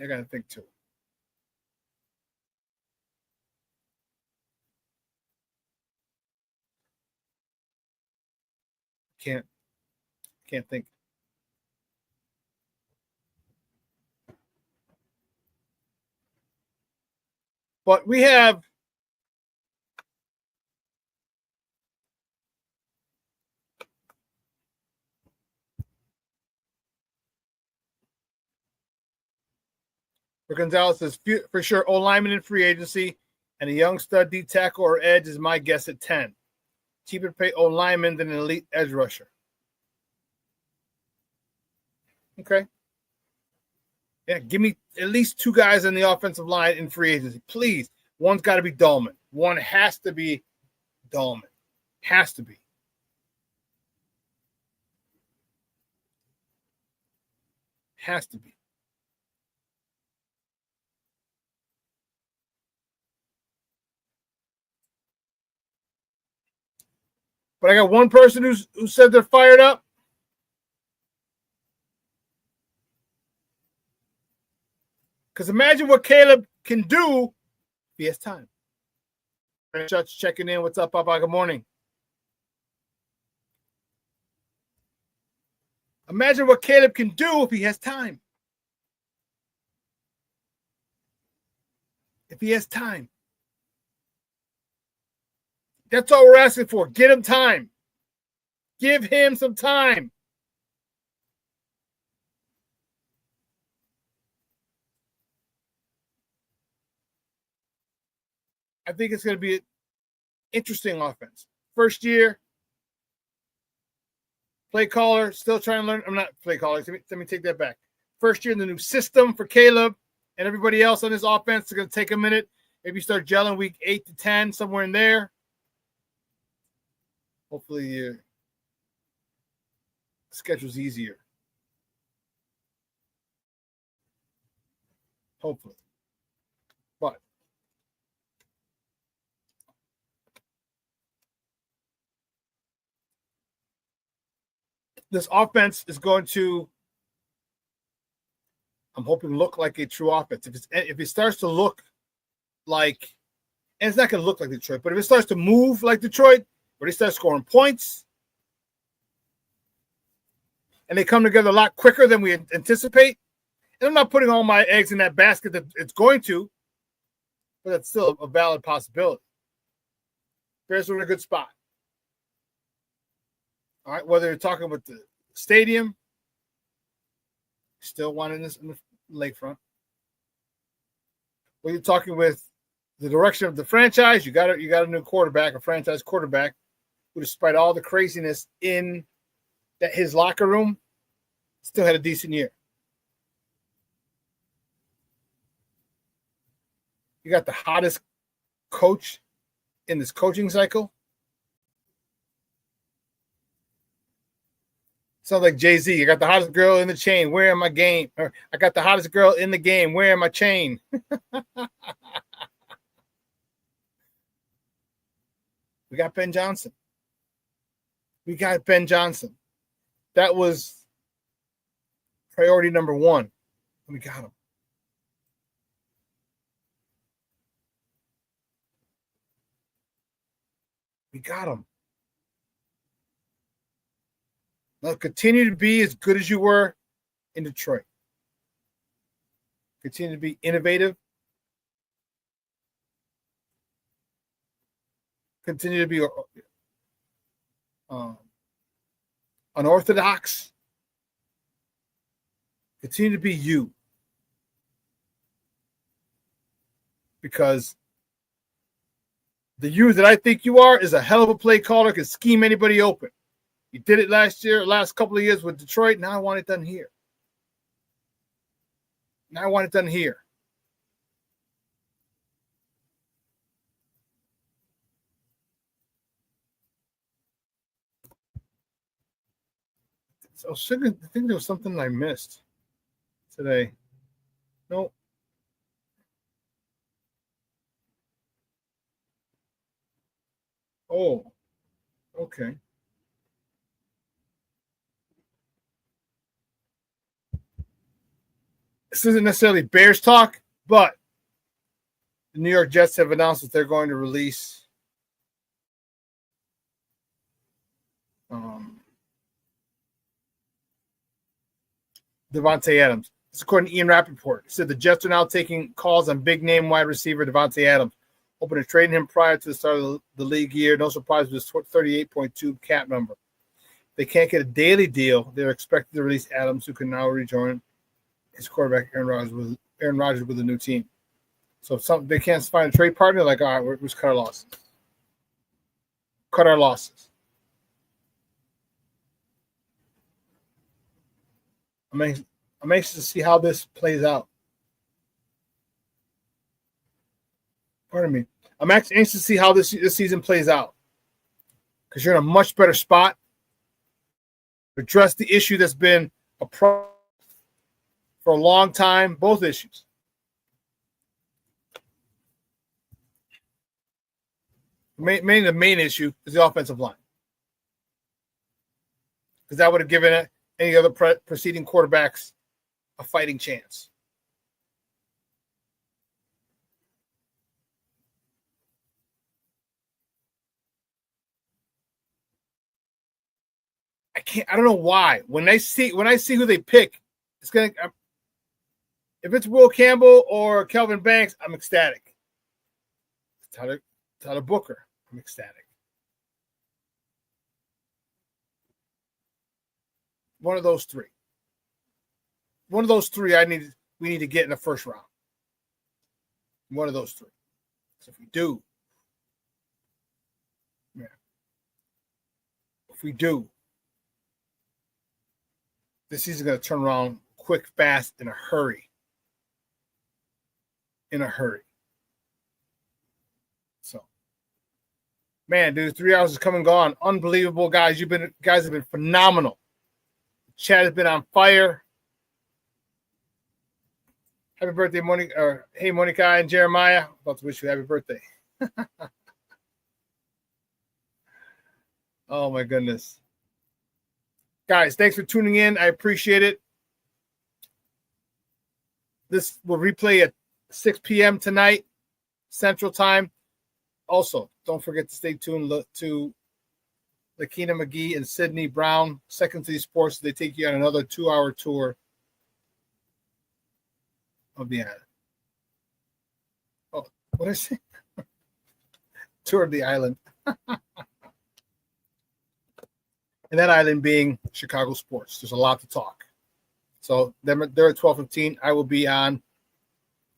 I got to think too. Can't think. But we have for Gonzalez says for sure O-lineman in free agency and a young stud D tackle or edge is my guess at 10. Cheaper to pay O-lineman than an elite edge rusher. Okay. Yeah, give me at least 2 guys on the offensive line in free agency. Please. One's got to be Dahlman. One has to be Dahlman. Has to be. Has to be. But I got one person who said they're fired up. Because imagine what Caleb can do if he has time. Church checking in. What's up, Papa? Good morning. Imagine what Caleb can do if he has time. If he has time. That's all we're asking for. Get him time. Give him some time. I think it's going to be an interesting offense. First year, play caller, still trying to learn. I'm not play caller. Let me take that back. First year in the new system for Caleb and everybody else on this offense. It's going to take a minute. Maybe start gelling week 8 to 10, somewhere in there. Hopefully your schedule's easier. Hopefully. But this offense is going to, I'm hoping, look like a true offense. If it starts to look like, and it's not going to look like Detroit, but if it starts to move like Detroit, where they start scoring points, and they come together a lot quicker than we anticipate, and I'm not putting all my eggs in that basket that it's going to, but that's still a valid possibility. Bears are in a good spot. All right, whether you're talking with the stadium, still wanting this in the lakefront. Whether you're talking with the direction of the franchise, you got a new quarterback, a franchise quarterback, who, despite all the craziness in his locker room, Still had a decent year. You got the hottest coach in this coaching cycle. Sounds like Jay-Z. I got the hottest girl in the chain. Where am I game? Or, I got the hottest girl in the game. Where am I chain? We got Ben Johnson. We got Ben Johnson. That was priority number one. We got him. We got him. Now continue to be as good as you were in Detroit. Continue to be innovative. Continue to be unorthodox. Continue to be you. Because the you that I think you are is a hell of a play caller, can scheme anybody open. You did it last couple of years with Detroit. Now I want it done here. Now I want it done here. So I think there was something I missed today. Nope. Oh, okay. This isn't necessarily Bears talk, but the New York Jets have announced that they're going to release Davante Adams. This is according to Ian Rappaport. He said the Jets are now taking calls on big-name wide receiver Davante Adams, open to trading him prior to the start of the league year. No surprise with his 38.2 cap number. If they can't get a daily deal, they're expected to release Adams, who can now rejoin his quarterback Aaron Rodgers with a new team. So if they can't find a trade partner, like, all right, we're just cut our losses. Cut our losses. I'm anxious to see how this plays out. Pardon me. I'm anxious to see how this season plays out, because you're in a much better spot. Address the issue that's been a problem for a long time, both issues. The main issue is the offensive line, because that would have given any other preceding quarterbacks a fighting chance. I don't know why. When I see who they pick, it's gonna. If it's Will Campbell or Kelvin Banks, I'm ecstatic. Tyler Booker, I'm ecstatic. One of those three. One of those three we need to get in the first round. One of those three. So if we do, this season's going to turn around quick, fast, in a hurry. So, man, dude, 3 hours is come and gone. Unbelievable, guys. Guys have been phenomenal. Chat has been on fire. Happy birthday, Monica. Hey, Monica and Jeremiah. About to wish you a happy birthday. Oh, my goodness. Guys, thanks for tuning in. I appreciate it. This will replay at 6 p.m. tonight, Central Time. Also, don't forget to stay tuned to Lakina McGee and Sydney Brown, Second City Sports. They take you on another 2-hour tour of the island. Oh, what is it? Tour of the island. And that island being Chicago sports. There's a lot to talk. So they're at 12:15. I will be on.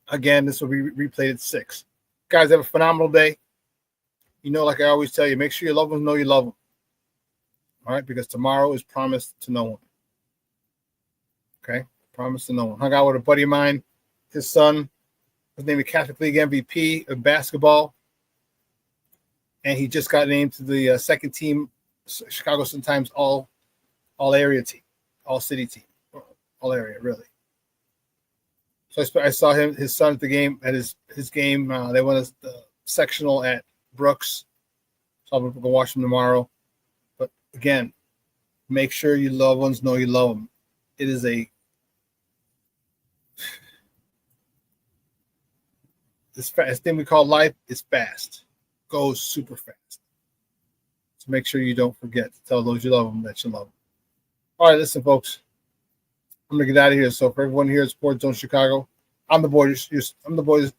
Again, this will be replayed at 6. Guys, have a phenomenal day. You know, like I always tell you, make sure your loved ones know you love them. All right? Because tomorrow is promised to no one. Okay, promise to no one. Hung out with a buddy of mine. His son was named a Catholic League MVP of basketball, and he just got named to the second team, Chicago Sun-Times all area team, all city team, all area really. So I saw his son at the game at his game. They won the sectional at Brooks, so I'm gonna go watch them tomorrow. But again, make sure your loved ones know you love them. It is this thing we call life is fast, goes super fast. So make sure you don't forget to tell those you love them that you love them. All right, listen, folks. I'm gonna get out of here. So for everyone here at Sports Zone Chicago, I'm the boy. I'm the boy.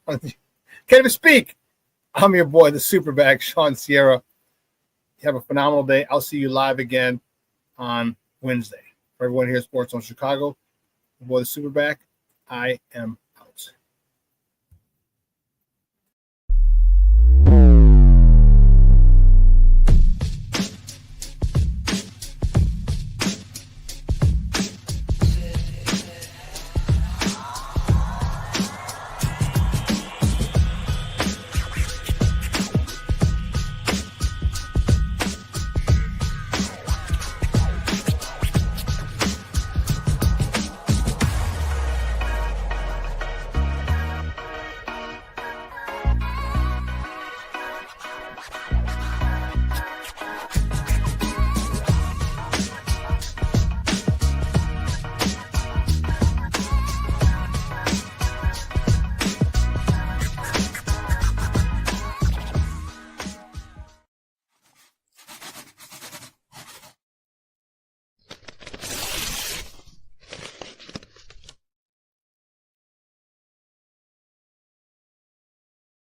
Can't even speak. I'm your boy, the SuperBack, Shawn Sierra. You have a phenomenal day. I'll see you live again on Wednesday. For everyone here at Sports Zone Chicago, the boy, the SuperBack, I am